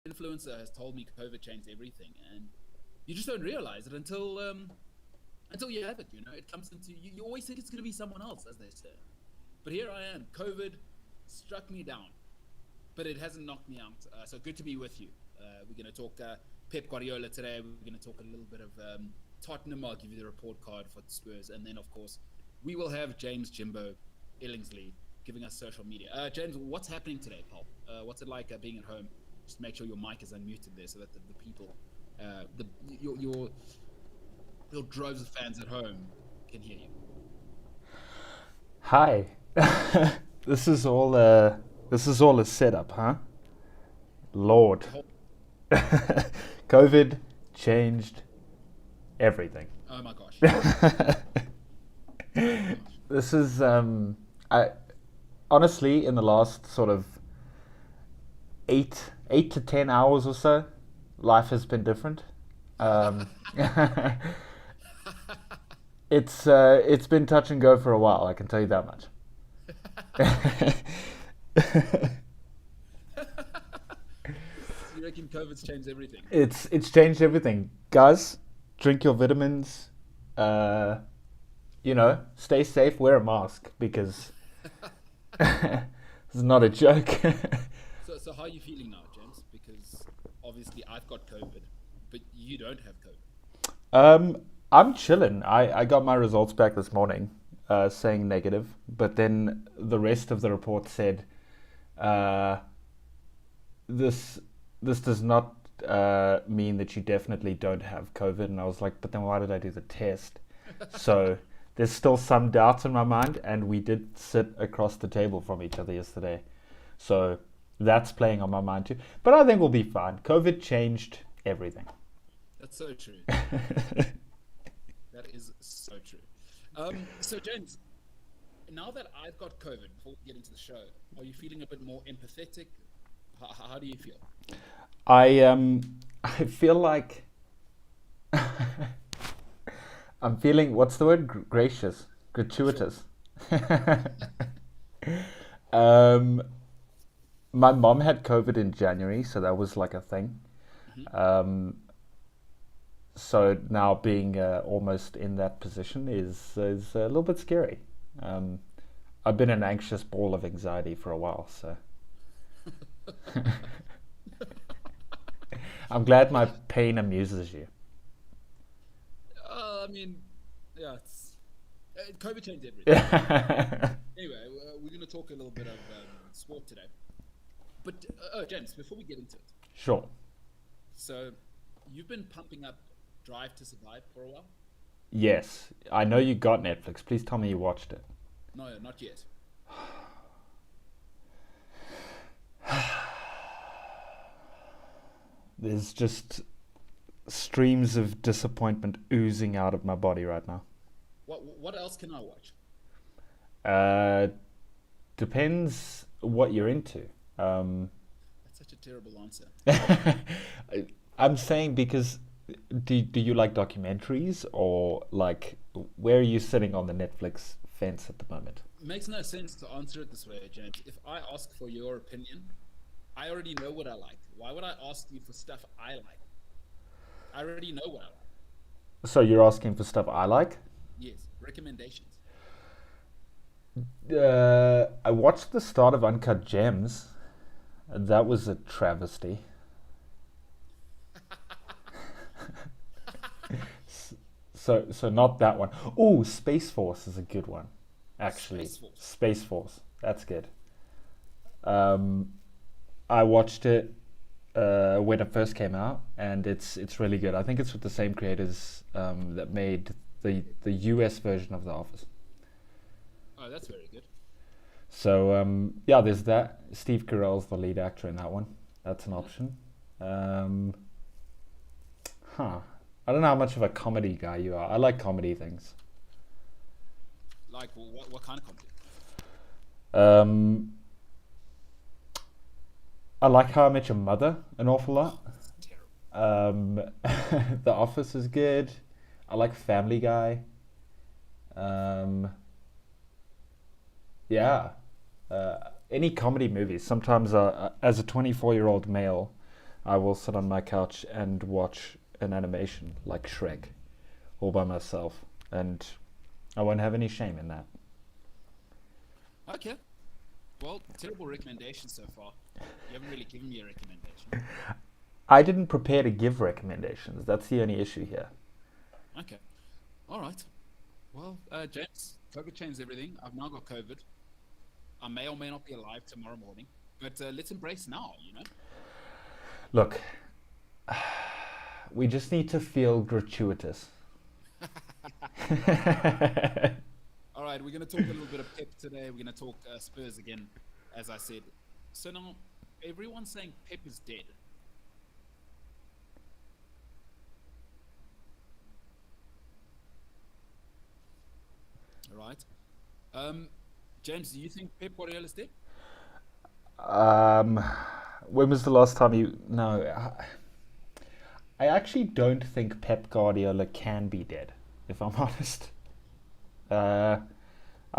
influencer has told me COVID changed everything, and you just don't realize it until you have it. It comes into you. You always think it's going to be someone else, as they say. But here I am. COVID struck me down, but it hasn't knocked me out. So good to be with you. We're going to talk Pep Guardiola today. We're going to talk a little bit of Tottenham. I'll give you the report card for the Spurs, and then of course we will have James Jimbo Illingsley giving us social media. James, what's happening today, pal? What's it like being at home? Just make sure your mic is unmuted there so that the people, your droves of fans at home can hear you. Hi. This is all a setup, huh? Lord. COVID changed everything. Oh my gosh. This is I honestly, in the last sort of 8 to 10 hours or so, life has been different. It's been touch and go for a while, I can tell you that much. You reckon COVID's changed everything? It's changed everything. Guys, drink your vitamins. Stay safe, wear a mask because it's not a joke. So how are you feeling now, James? Because obviously I've got COVID, but you don't have COVID. I'm chilling. I got my results back this morning, saying negative, but then the rest of the report said, this does not mean that you definitely don't have COVID. And I was like, but then why did I do the test? So there's still some doubts in my mind, and we did sit across the table from each other yesterday. So that's playing on my mind too. But I think we'll be fine. COVID changed everything. That's so true. That is so true. So James, now that I've got COVID, before we get into the show, are you feeling a bit more empathetic? How do you feel? I feel like I'm feeling, what's the word? Gracious, gratuitous. My mom had COVID in January, so that was like a thing. Mm-hmm. So now being almost in that position is a little bit scary. I've been an anxious ball of anxiety for a while, so I'm glad my pain amuses you. I mean, yeah, COVID changed everything. Anyway, we're going to talk a little bit of sport today. But, James, before we get into it, Sure. so you've been pumping up Drive to Survive for a while? Yes, I know you got Netflix. Please tell me you watched it. No, not yet. There's just streams of disappointment oozing out of my body right now. What else can I watch? Depends what you're into. That's such a terrible answer. I'm saying because do you like documentaries, or like where are you sitting on the Netflix fence at the moment? Makes no sense to answer it this way, James. If I ask for your opinion, I already know what I like. Why would I ask you for stuff I like? I already know what I like. So you're asking for stuff I like? Yes, recommendations. I watched the start of Uncut Gems. That was a travesty. So not that one. Oh, Space Force is a good one, actually. Space Force. That's good. I watched it when it first came out, and it's really good. I think it's with the same creators that made the US version of The Office. Oh, that's very good. So yeah, there's that. Steve Carell's the lead actor in that one. That's an option. I don't know how much of a comedy guy you are. I like comedy things. Like what kind of comedy? I like How I Met Your Mother an awful lot. Terrible. The Office is good. I like Family Guy. Yeah. Any comedy movies. Sometimes, as a 24-year-old male, I will sit on my couch and watch an animation like Shrek all by myself, and I won't have any shame in that. Okay. Well, terrible recommendation so far. You haven't really given me a recommendation. I didn't prepare to give recommendations. That's the only issue here. Okay. All right. Well, James, COVID changed everything. I've now got COVID. I may or may not be alive tomorrow morning, but let's embrace now, you know? Look, we just need to feel gratuitous. All right, we're going to talk a little bit of Pep today. We're going to talk Spurs again, as I said. So now, everyone's saying Pep is dead. All right. James, do you think Pep Guardiola is dead? When was the last time you... No, I actually don't think Pep Guardiola can be dead, if I'm honest. I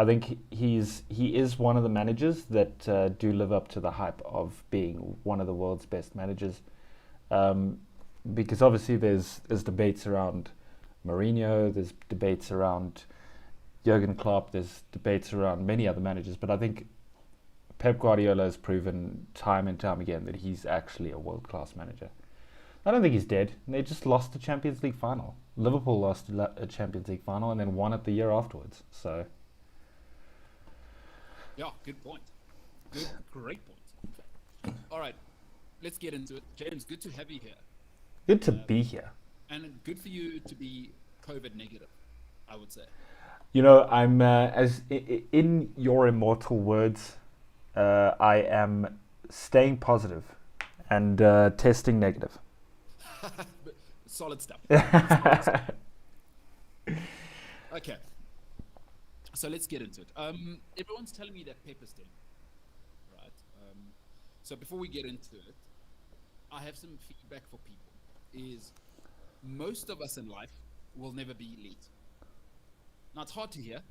think he is one of the managers that do live up to the hype of being one of the world's best managers. Because obviously there's debates around Mourinho, there's debates around Jurgen Klopp, there's debates around many other managers, but I think Pep Guardiola has proven time and time again that he's actually a world-class manager. I don't think he's dead. They just lost the Champions League final. Liverpool lost a Champions League final and then won it the year afterwards. So, yeah, good point. Great point. All right, let's get into it. James, good to have you here. Good to be here. And good for you to be COVID negative, I would say. You know, I'm as in your immortal words, I am staying positive and testing negative. Solid stuff. Okay, so let's get into it. Everyone's telling me that Pep is dead, right? So before we get into it, I have some feedback for people. Is most of us in life will never be elite. Now, it's hard to hear.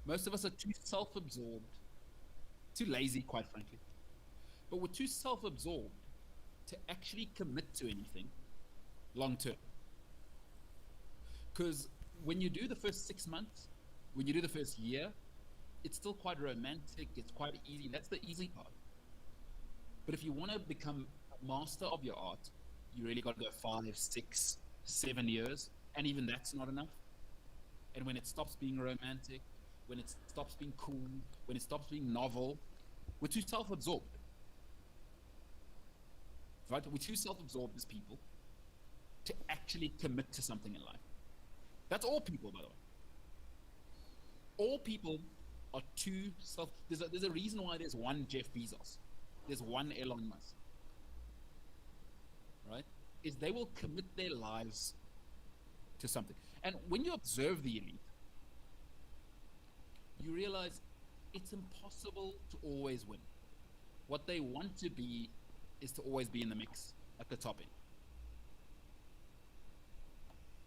Most of us are too self-absorbed, too lazy, quite frankly. But we're too self-absorbed to actually commit to anything long-term. Because when you do the first 6 months, when you do the first year, it's still quite romantic, it's quite easy. That's the easy part. But if you want to become a master of your art, you really got to go 5, 6, 7 years. And even that's not enough. And when it stops being romantic, when it stops being cool, when it stops being novel, we're too self-absorbed. Right? We're too self-absorbed as people to actually commit to something in life. That's all people, by the way. All people are too self... There's a reason why there's one Jeff Bezos. There's one Elon Musk. Right? Is they will commit their lives to something. And when you observe the elite, you realize it's impossible to always win. What they want to be is to always be in the mix at the top end.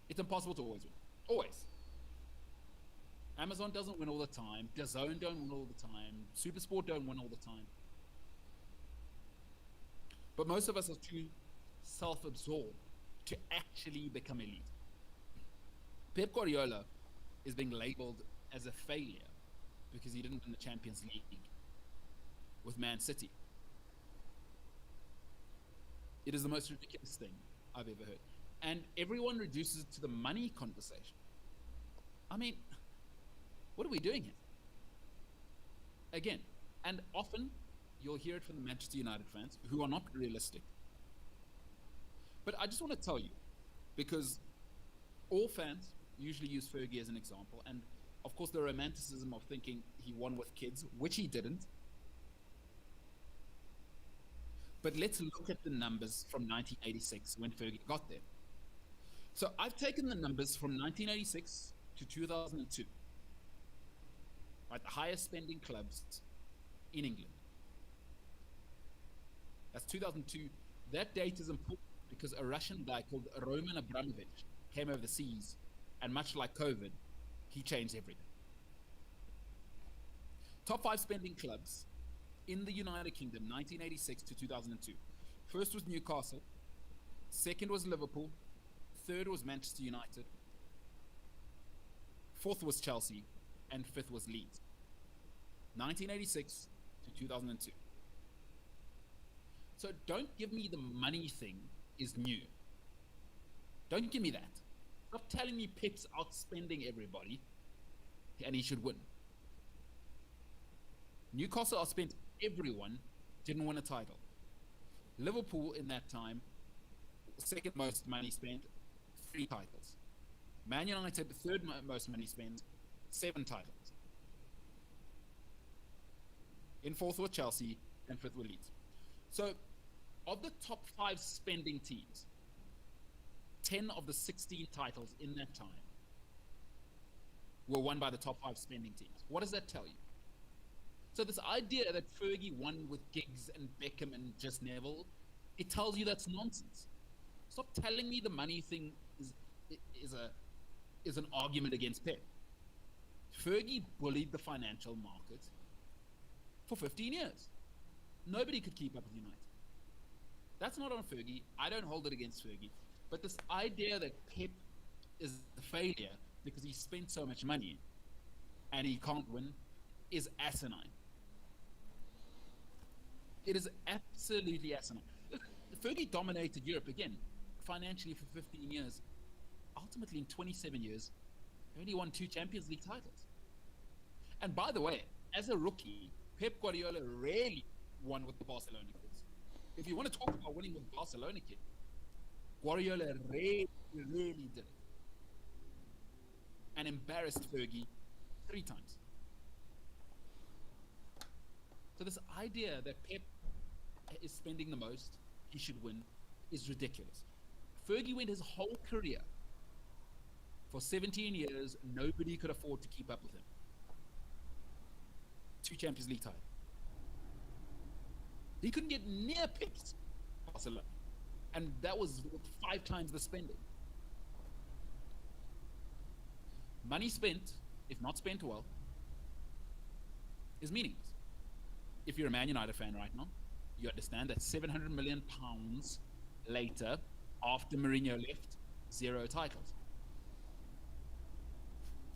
It's impossible to always win. Always. Amazon doesn't win all the time. DAZN don't win all the time. Supersport don't win all the time. But most of us are too self-absorbed to actually become elite. Pep Guardiola is being labeled as a failure because he didn't win the Champions League with Man City. It is the most ridiculous thing I've ever heard. And everyone reduces it to the money conversation. I mean, what are we doing here? Again, and often you'll hear it from the Manchester United fans who are not realistic. But I just want to tell you, because all fans usually use Fergie as an example, and of course the romanticism of thinking he won with kids, which he didn't. But let's look at the numbers from 1986 when Fergie got there. So I've taken the numbers from 1986 to 2002. Right, the highest spending clubs in England. That's 2002. That date is important because a Russian guy called Roman Abramovich came over the seas, and much like COVID, he changed everything. Top 5 spending clubs in the United Kingdom, 1986 to 2002. First was Newcastle, second was Liverpool, third was Manchester United, fourth was Chelsea, and fifth was Leeds. 1986 to 2002. So don't give me the money thing is new. Don't give me that. Stop telling me Pep's outspending everybody and he should win. Newcastle outspent everyone, didn't win a title. Liverpool in that time, second most money spent, 3 titles. Man United, third most money spent, 7 titles. In fourth were Chelsea, and fifth were Leeds. So, of the top 5 spending teams, 10 of the 16 titles in that time were won by the top 5 spending teams. What does that tell you? So this idea that Fergie won with Giggs and Beckham and just Neville, it tells you that's nonsense. Stop telling me the money thing is an argument against Pep. Fergie bullied the financial market for 15 years. Nobody could keep up with United. That's not on Fergie. I don't hold it against Fergie. But this idea that Pep is a failure because he spent so much money and he can't win is asinine. It is absolutely asinine. Fergie dominated Europe again, financially for 15 years. Ultimately, in 27 years, he only won 2 Champions League titles. And by the way, as a rookie, Pep Guardiola rarely won with the Barcelona kids. If you want to talk about winning with Barcelona kid, Guardiola rarely did it. And embarrassed Fergie 3 times. So this idea that Pep is spending the most, he should win, is ridiculous. Fergie went his whole career. For 17 years, nobody could afford to keep up with him. 2 Champions League titles. He couldn't get near Pep's Barcelona. And that was 5 times the spending. Money spent, if not spent well, is meaningless. If you're a Man United fan right now, you understand that £700 million later, after Mourinho left, 0 titles.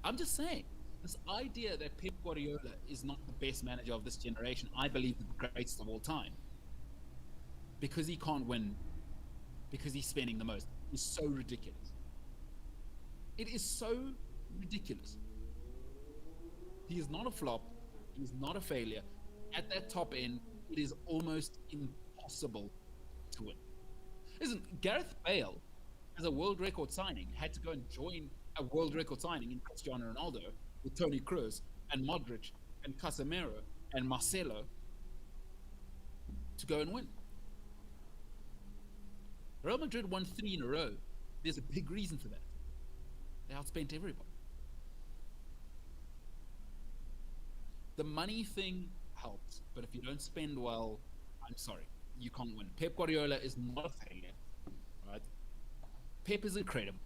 I'm just saying, this idea that Pep Guardiola is not the best manager of this generation, I believe the greatest of all time, because he can't win, because he's spending the most, is so ridiculous. It is so ridiculous. He is not a flop. He is not a failure. At that top end, it is almost impossible to win. Listen, Gareth Bale, as a world record signing, had to go and join a world record signing in Cristiano Ronaldo with Toni Kroos and Modric and Casemiro and Marcelo to go and win. Real Madrid won 3 in a row. There's a big reason for that. They outspent everybody. The money thing helps, but if you don't spend well, I'm sorry, you can't win. Pep Guardiola is not a failure, right? Pep is incredible.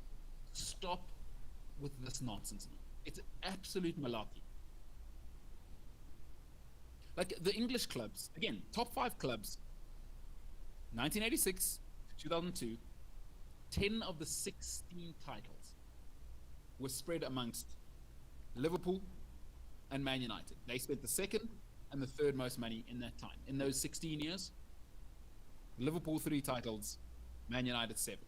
Stop with this nonsense now. It's absolute malarkey. Like the English clubs, again, top 5 clubs, 1986 to 2002, 10 of the 16 titles were spread amongst Liverpool and Man United. They spent the second and the third most money in that time. In those 16 years, Liverpool 3 titles, Man United 7.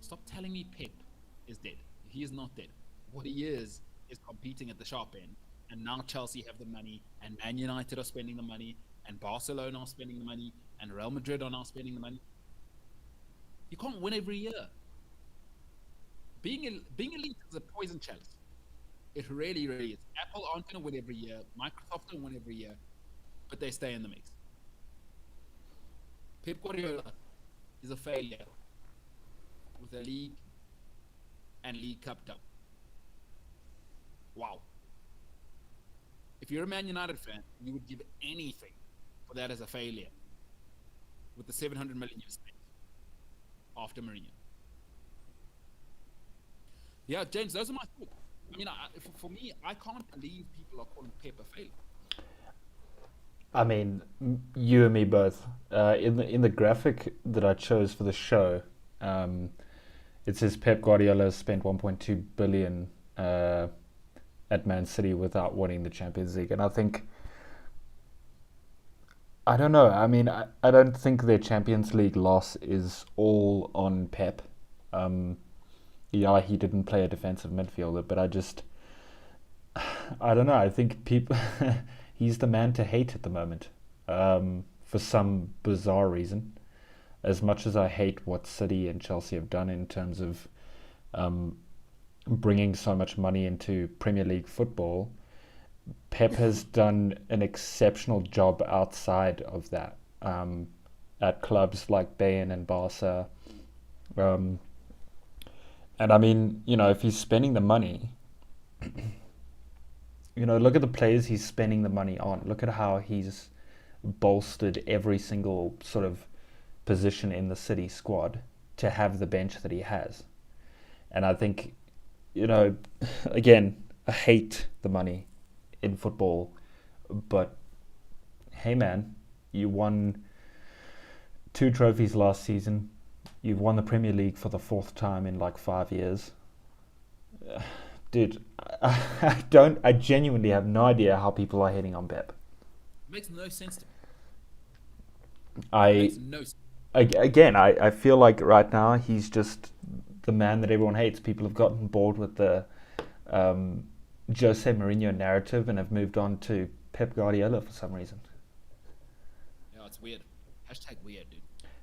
Stop telling me Pep is dead. He is not dead. What he is competing at the sharp end. And now Chelsea have the money, and Man United are spending the money, and Barcelona are spending the money, and Real Madrid are now spending the money. You can't win every year. Being elite is a poison chalice. It really, really is. Apple aren't going to win every year. Microsoft don't win every year, but they stay in the mix. Pep Guardiola is a failure with a league and League Cup dub. Wow. If you're a Man United fan, you would give anything for that as a failure with the 700 million you spent after Mourinho. Yeah, James, those are my thoughts. I mean, for me, I can't believe people are calling Pep a failure. I mean, you and me both. In the graphic that I chose for the show, um, it says Pep Guardiola spent 1.2 billion at Man City without winning the Champions League, and I don't know. I mean, I don't think their Champions League loss is all on Pep. Um, yeah, he didn't play a defensive midfielder, but I don't know. I think people, he's the man to hate at the moment, for some bizarre reason. As much as I hate what City and Chelsea have done in terms of um, bringing so much money into Premier League football, Pep has done an exceptional job outside of that, at clubs like Bayern and Barca. Um, and I mean, if he's spending the money, look at the players he's spending the money on. Look at how he's bolstered every single sort of position in the City squad to have the bench that he has. And I think, you know, again, I hate the money in football, but hey, man, you won 2 trophies last season. You've won the Premier League for the 4th time in like 5 years. Dude, I genuinely have no idea how people are hating on Pep. It makes no sense to me. It I makes no sense. Again, I feel like right now he's just the man that everyone hates. People have gotten bored with the um, Jose Mourinho narrative and have moved on to Pep Guardiola for some reason. Yeah, it's weird. Hashtag weird, dude.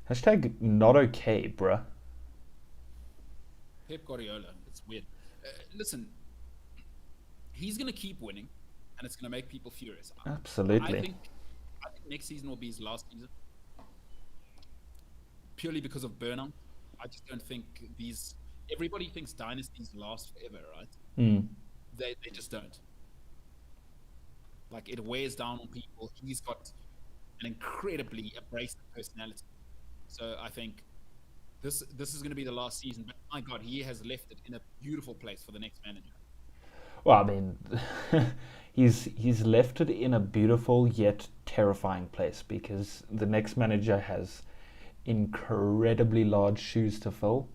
Hashtag not okay, bruh. Pep Guardiola. It's weird. Listen, he's going to keep winning, and it's going to make people furious. I Absolutely. think I think next season will be his last season, purely because of burnout. I just don't think these. Everybody thinks dynasties last forever, right? Mm. They just don't. Like it wears down on people. He's got an incredibly abrasive personality, so I think this is going to be the last season. But my God, he has left it in a beautiful place for the next manager. Well, I mean, he's left it in a beautiful yet terrifying place because the next manager has incredibly large shoes to fill.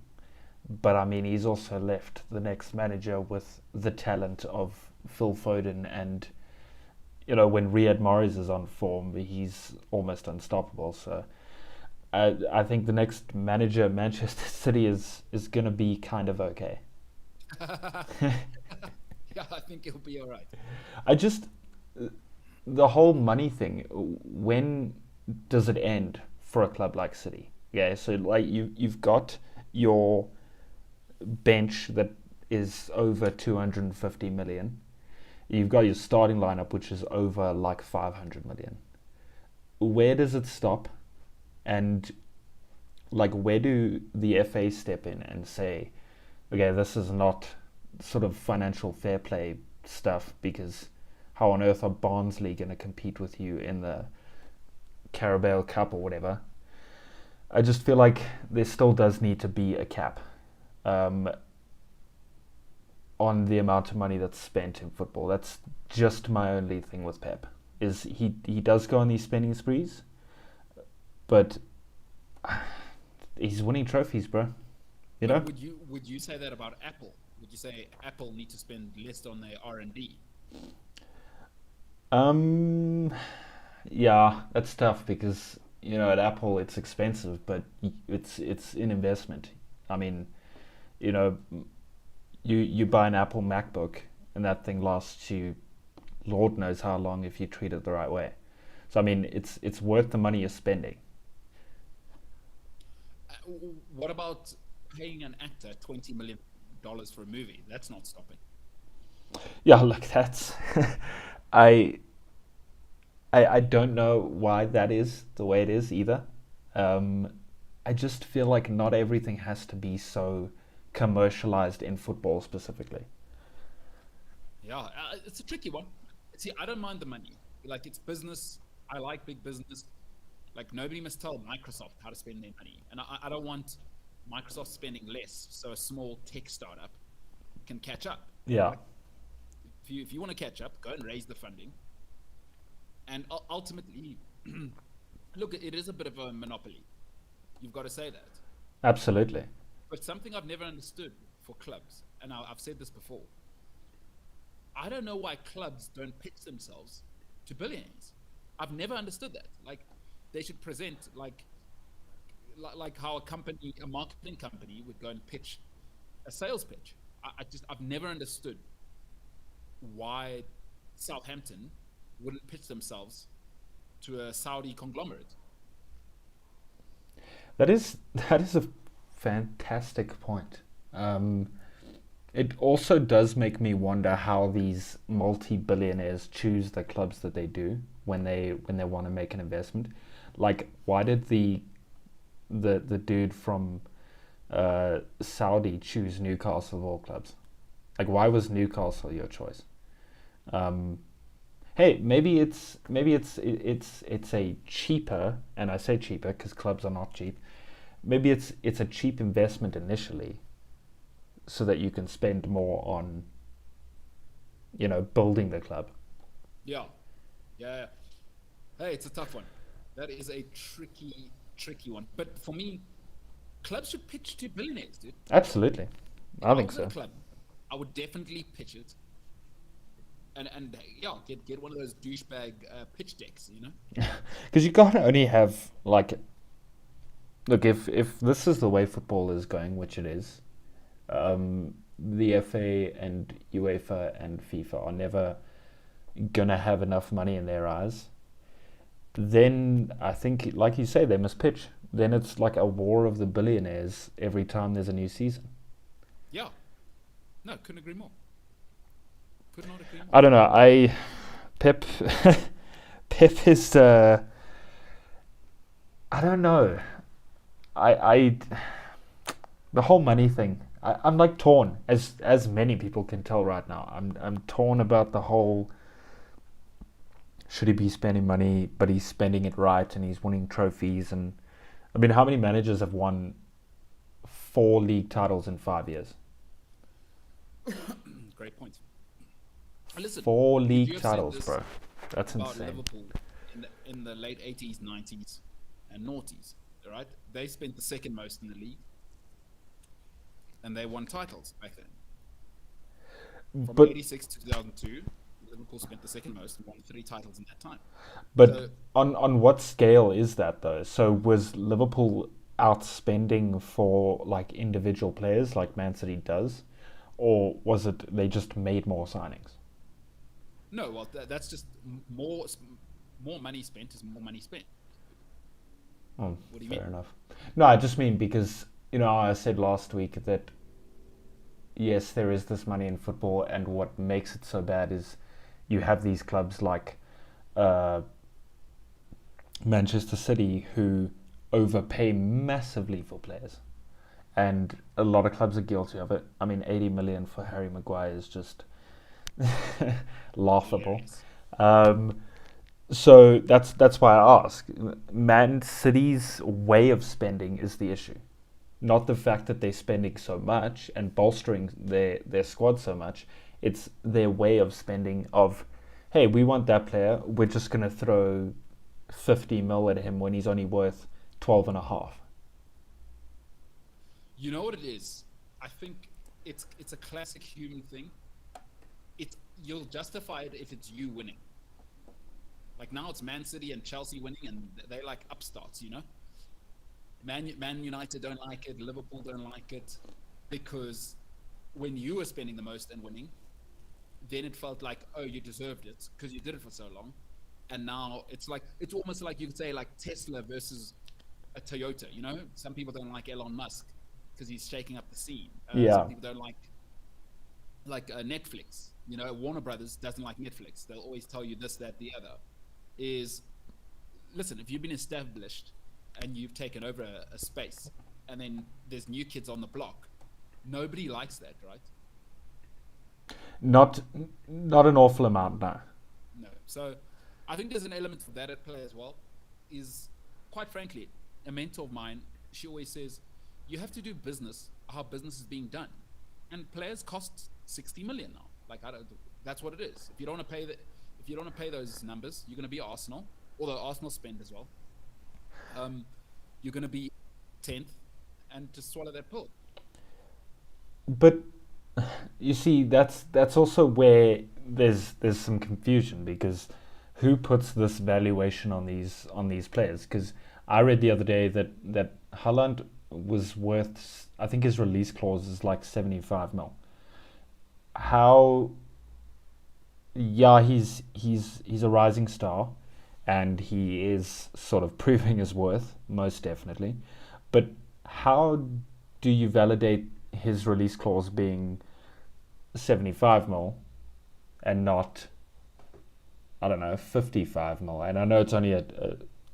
But I mean, he's also left the next manager with the talent of Phil Foden, and when Riyad Mahrez is on form, he's almost unstoppable. So I think the next manager at Manchester City is going to be kind of okay. Yeah, I think he'll be all right. I just the whole money thing. When does it end for a club like City? Yeah, so like you've got your bench that is over 250 million. You've got your starting lineup which is over like 500 million. Where does it stop? And like where do the FA step in and say, okay, this is not sort of financial fair play stuff, because how on earth are Barnsley going to compete with you in the Carabao Cup or whatever? I just feel like there still does need to be a cap um, on the amount of money that's spent in football. That's just my only thing with Pep. Is he does go on these spending sprees, but he's winning trophies, bro. You know? Would you say that about Apple? Would you say Apple need to spend less on their R&D? Um, yeah, that's tough because at Apple it's expensive, but it's an investment. I mean, you know, you buy an Apple MacBook and that thing lasts you, Lord knows how long if you treat it the right way. So I mean, it's worth the money you're spending. What about paying an actor $20 million for a movie? That's not stopping. Yeah, look, that's I I don't know why that is the way it is either. Um, I just feel like not everything has to be so commercialized in football specifically. Yeah, it's a tricky one. See, I don't mind the money. Like, it's business. I like big business. Like, nobody must tell Microsoft how to spend their money. And I don't want Microsoft spending less so a small tech startup can catch up. Yeah. Like, if you want to catch up, go and raise the funding. And ultimately, look, it is a bit of a monopoly. You've got to say that. Absolutely. But something I've never understood for clubs, and I've said this before, I don't know why clubs don't pitch themselves to billionaires. I've never understood that. Like, they should present like how a marketing company would go and pitch a sales pitch. I've never understood why Southampton wouldn't pitch themselves to a Saudi conglomerate. That is a fantastic point. It also does make me wonder how these multi-billionaires choose the clubs that they do when they want to make an investment. Like, why did the dude from Saudi choose Newcastle of all clubs? Like, why was Newcastle your choice? Hey, maybe it's a cheaper, and I say cheaper because clubs are not cheap. Maybe it's a cheap investment initially, so that you can spend more on, building the club. Yeah. Hey, it's a tough one. That is a tricky one. But for me, clubs should pitch to billionaires, dude. Absolutely, I think was so. at a club, I would definitely pitch it. And yeah, get one of those douchebag pitch decks, Because you can't only have like, look, if this is the way football is going, which it is, the FA and UEFA and FIFA are never gonna have enough money in their eyes. Then I think, like you say, they must pitch. Then it's like a war of the billionaires every time there's a new season. Yeah. No, couldn't agree more. Could not agree more. I don't know. Pep is. I don't know. The whole money thing. I'm like torn, as many people can tell right now. I'm torn about the whole. Should he be spending money, but he's spending it right, and he's winning trophies, and I mean, how many managers have won 4 league titles in 5 years? Great point. Listen, 4 league titles, bro. That's about insane. Liverpool in the late 80s, 90s, and noughties, right? They spent the second most in the league, and they won titles back then. From 86 to 2002, Liverpool spent the second most and won 3 titles in that time. But So, on what scale is that though? So was Liverpool outspending for like individual players like Man City does, or was it they just made more signings? no, well, that's just more money spent is more money spent. Oh, What do you fair mean? enough. No, I just mean because I said last week that yes, there is this money in football, and what makes it so bad is you have these clubs like Manchester City who overpay massively for players, and a lot of clubs are guilty of it. I mean, 80 million for Harry Maguire is just laughable. Yes. So that's why I ask. Man City's way of spending is the issue, not the fact that they're spending so much and bolstering their squad so much. It's their way of spending of, hey, we want that player, we're just going to throw 50 mil at him when he's only worth 12 and a half. You know what it is? I think it's a classic human thing. You'll justify it if it's you winning. Like now it's Man City and Chelsea winning, and they're like upstarts, Man United don't like it, Liverpool don't like it, because when you were spending the most and winning, then it felt like, oh, you deserved it because you did it for so long. And now it's almost like you could say like Tesla versus a Toyota, Some people don't like Elon Musk because he's shaking up the scene. Yeah. Some people don't like Netflix. Warner Brothers doesn't like Netflix. They'll always tell you this, that, the other. Listen, if you've been established and you've taken over a space, and then there's new kids on the block, nobody likes that, right? Not an awful amount, no. No. So I think there's an element of that at play as well. Is quite frankly, a mentor of mine, she always says, you have to do business how business is being done. And players cost 60 million now. Like, I don't. That's what it is. If you don't want to pay if you don't want to pay those numbers, you're going to be Arsenal. Although Arsenal spend as well. You're going to be 10th, and just swallow that pill. But you see, that's also where there's some confusion, because who puts this valuation on these players? Because I read the other day that Haaland was worth, I think his release clause is like 75 mil. How? Yeah, he's a rising star, and he is sort of proving his worth, most definitely. But how do you validate his release clause being 75 mil and not, I don't know, 55 mil? And I know it's only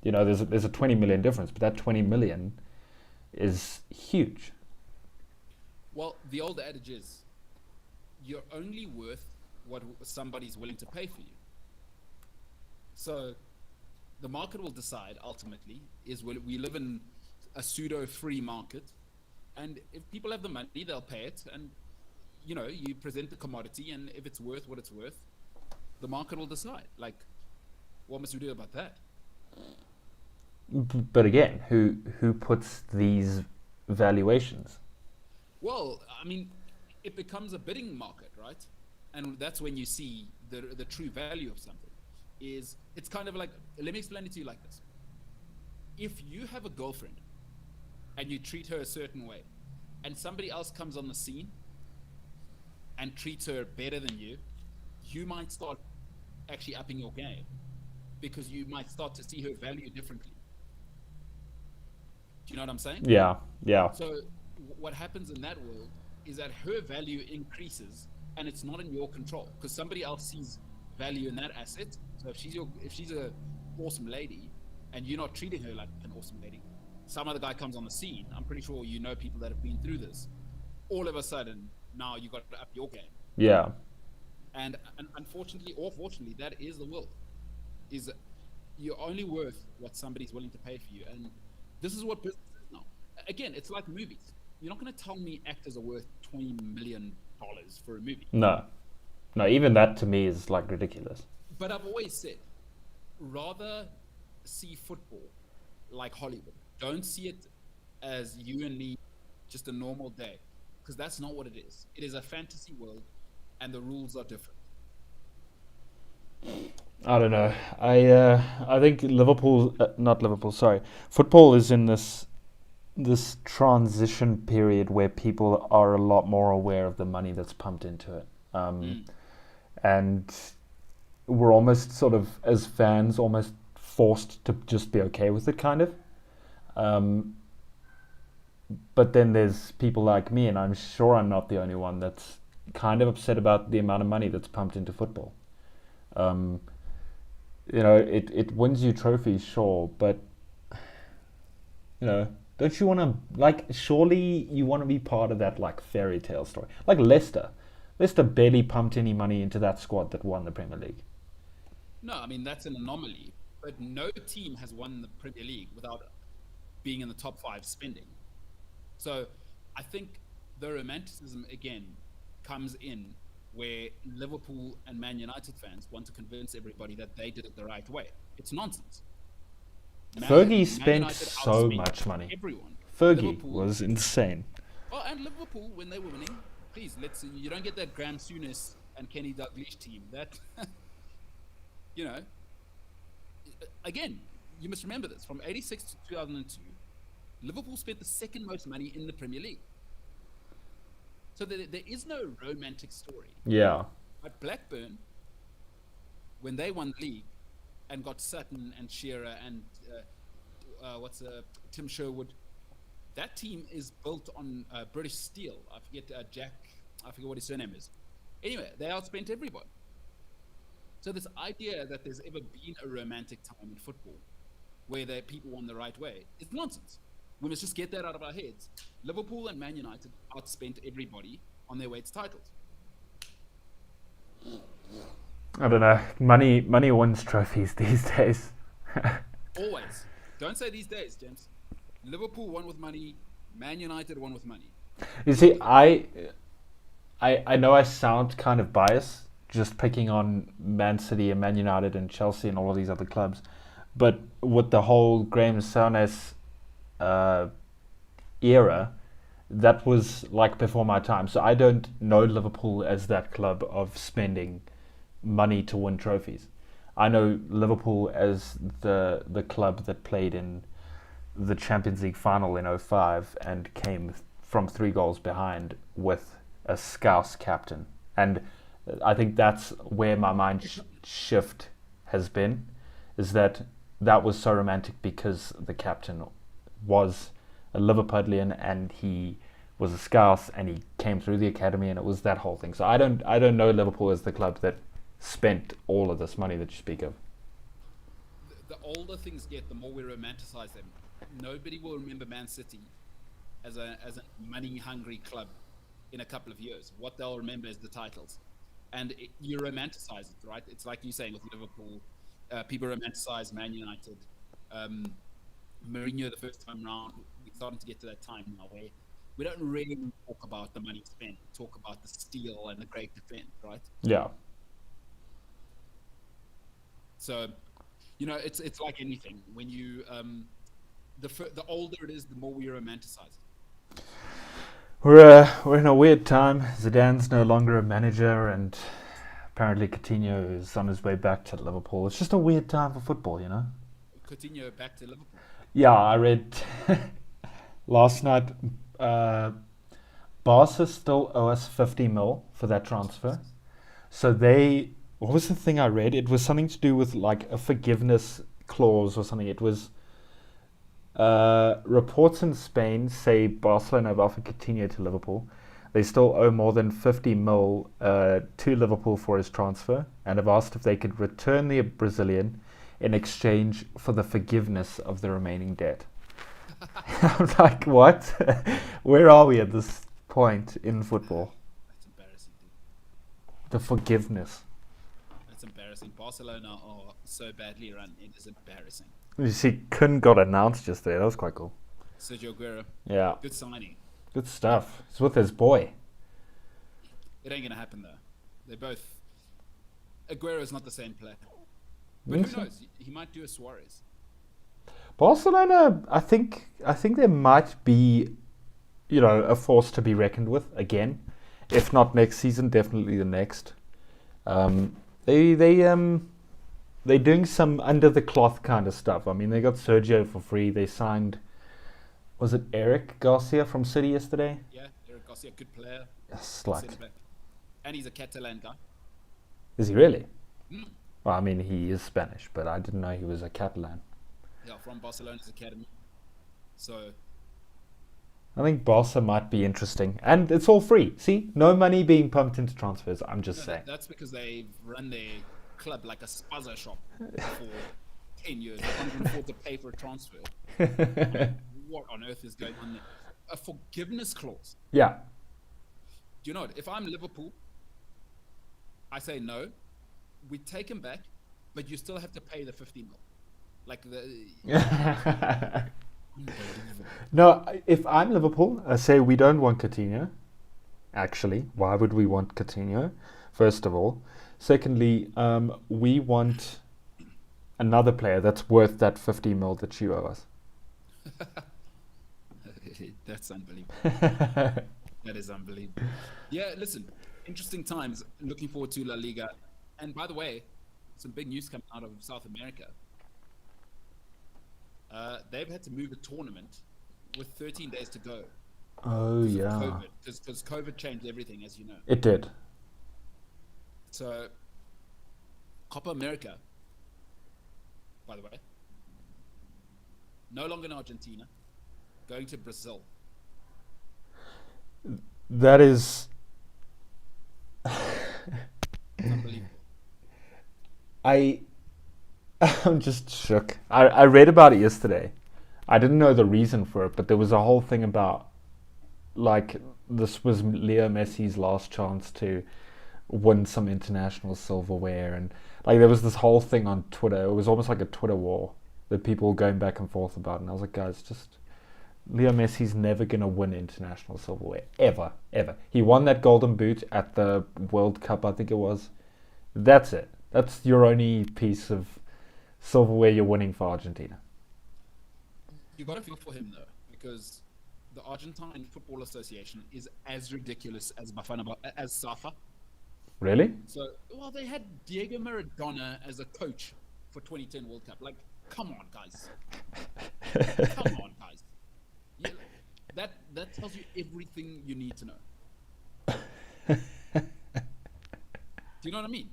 there's a 20 million difference, but that 20 million is huge. Well, the old adage is, you're only worth what somebody's willing to pay for you. So the market will decide ultimately. We live in a pseudo free market, and if people have the money, they'll pay it. And you present the commodity, and if it's worth what it's worth, the market will decide. Like, what must we do about that? But again, who puts these valuations? Well, I mean, it becomes a bidding market, right? And that's when you see the true value of something. It's kind of like, let me explain it to you like this. If you have a girlfriend and you treat her a certain way, and somebody else comes on the scene and treats her better than you, you might start actually upping your game, because you might start to see her value differently. Do you know what I'm saying? Yeah. So what happens in that world is that her value increases, and it's not in your control, because somebody else sees value in that asset. So if she's a awesome lady and you're not treating her like an awesome lady, some other guy comes on the scene. I'm pretty sure people that have been through this. All of a sudden, now you got to up your game. Yeah. And unfortunately or fortunately, that is the world. Is you're only worth what somebody's willing to pay for you, and this is what business is now. Again, it's like movies. You're not going to tell me actors are worth $20 million for a movie. No, even that to me is like ridiculous. But I've always said, rather see football like Hollywood. Don't see it as you and me, just a normal day, because that's not what it is. It is a fantasy world, and the rules are different. I don't know. I think football is in this transition period where people are a lot more aware of the money that's pumped into it. And we're almost sort of, as fans, almost forced to just be okay with it, kind of. But then there's people like me, and I'm sure I'm not the only one, that's kind of upset about the amount of money that's pumped into football. It wins you trophies, sure, but don't you want to, surely you want to be part of that, fairy tale story? Like Leicester barely pumped any money into that squad that won the Premier League. No, I mean, that's an anomaly, but no team has won the Premier League without being in the top 5 spending. So I think the romanticism again comes in where Liverpool and Man United fans want to convince everybody that they did it the right way. It's nonsense. Fergie spent so much money. Everyone. Fergie was insane. Oh, and Liverpool, when they were winning, please, you don't get that Graham Souness and Kenny Dalglish team. That, again, you must remember this. From 86 to 2002, Liverpool spent the second most money in the Premier League. So there is no romantic story. Yeah. But Blackburn, when they won the league and got Sutton and Shearer and Tim Sherwood, that team is built on British steel. I forget what his surname is. Anyway, they outspent everybody. So this idea that there's ever been a romantic time in football where people won the right way is nonsense. We must just get that out of our heads. Liverpool and Man United outspent everybody on their way to titles. I don't know. Money wins trophies these days. Always. Don't say these days, James. Liverpool won with money. Man United won with money. You see, I know I sound kind of biased, just picking on Man City and Man United and Chelsea and all of these other clubs, but with the whole Graham Souness uh, era, that was like before my time. So I don't know Liverpool as that club of spending money to win trophies. I know Liverpool as the club that played in the Champions League final in '05 and came from 3 goals behind with a Scouse captain. And I think that's where my mind shift has been, is that was so romantic because the captain was a Liverpudlian and he was a Scouse and he came through the academy, and it was that whole thing. So I don't know Liverpool as the club that spent all of this money that you speak of. The older things get, the more we romanticize them. Nobody will remember Man City as a money-hungry club in a couple of years. What they'll remember is the titles. And you romanticize it, right? It's like you're saying with Liverpool. People romanticize Man United. Mourinho the first time round, we're starting to get to that time now where we don't really talk about the money spent. We talk about the steal and the great defense, right? Yeah. So, it's like anything. When you the older it is, the more we romanticize it. We're in a weird time. Zidane's no longer a manager, and apparently Coutinho is on his way back to Liverpool. It's just a weird time for football, you know. Coutinho back to Liverpool. Yeah, I read last night. Barca still owe us 50 mil for that transfer. So what was the thing I read? It was something to do with like a forgiveness clause or something. It was reports in Spain say Barcelona have offered Coutinho to Liverpool. They still owe more than 50 mil to Liverpool for his transfer, and have asked if they could return the Brazilian in exchange for the forgiveness of the remaining debt. I'm like, what? Where are we at this point in football? That's embarrassing, dude. The forgiveness. That's embarrassing. Barcelona are so badly run. It is embarrassing. You see, Kun got announced yesterday. That was quite cool. Sergio Aguero. Yeah. Good signing. Good stuff. It's with his boy. It ain't going to happen, though. They both... Aguero's not the same player. But who knows? He might do a Suarez. Barcelona, I think there might be, a force to be reckoned with again. If not next season, definitely the next. They're doing some under the cloth kind of stuff. I mean, they got Sergio for free. They signed, was it Eric Garcia from City yesterday? Yeah, Eric Garcia, good player. Slut. And he's a Catalan guy. Is he really? Mm. Well, I mean, he is Spanish, but I didn't know he was a Catalan. Yeah, from Barcelona's academy. So I think Barca might be interesting. And it's all free. See? No money being pumped into transfers. I'm just saying. That's because they've run their club like a spazza shop for 10 years. They can't even afford to pay for a transfer. What on earth is going on there? A forgiveness clause. Yeah. Do you know what? If I'm Liverpool, I say no. We take him back, but you still have to pay the 50 mil. Like the... No, if I'm Liverpool, I say we don't want Coutinho. Actually, why would we want Coutinho? First of all. Secondly, we want another player that's worth that 50 mil that you owe us. That's unbelievable. That is unbelievable. Yeah, listen, interesting times. Looking forward to La Liga. And by the way, some big news coming out of South America. They've had to move a tournament with 13 days to go. Oh, yeah. Because COVID changed everything, as you know. It did. So, Copa America, by the way, no longer in Argentina, going to Brazil. That is... It's unbelievable. I'm just shook. I read about it yesterday. I didn't know the reason for it, but there was a whole thing about, like, this was Leo Messi's last chance to win some international silverware, and like there was this whole thing on Twitter. It was almost like a Twitter war that people were going back and forth about, and I was like, guys, just Leo Messi's never going to win international silverware. Ever. Ever. He won that golden boot at the World Cup, I think it was. That's it. That's your only piece of silverware you're winning for Argentina. You got to feel for him, though, because the Argentine Football Association is as ridiculous as Safa. Really? So, well, they had Diego Maradona as a coach for 2010 World Cup. Like, come on, guys. Come on, guys. Yeah, that tells you everything you need to know. Do you know what I mean?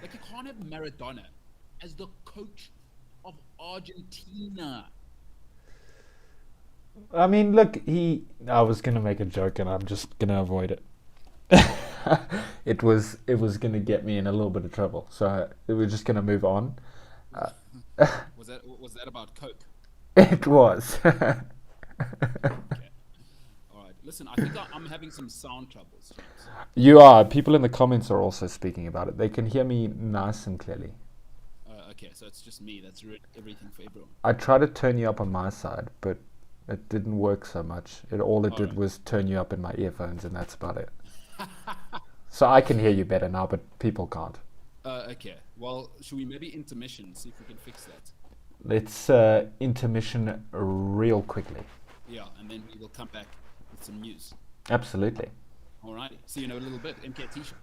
Like, you can't have Maradona as the coach of Argentina. I mean, look, I was going to make a joke and I'm just going to avoid it. It was going to get me in a little bit of trouble. So we're just going to move on. Was that about Coke? It was. Okay. All right. Listen, I think I'm having some sound troubles, James. You are. People in the comments are also speaking about it. They can hear me nice and clearly. Okay, so it's just me that's ruined everything for everyone. I tried to turn you up on my side, but it didn't work so much. All it did was turn you up in my earphones, and that's about it. So I can hear you better now, but people can't. Okay. Well, should we maybe intermission, see if we can fix that? Let's intermission real quickly. Yeah, and then we will come back with some news. Absolutely. Alrighty. See you in a little bit. MKT Show.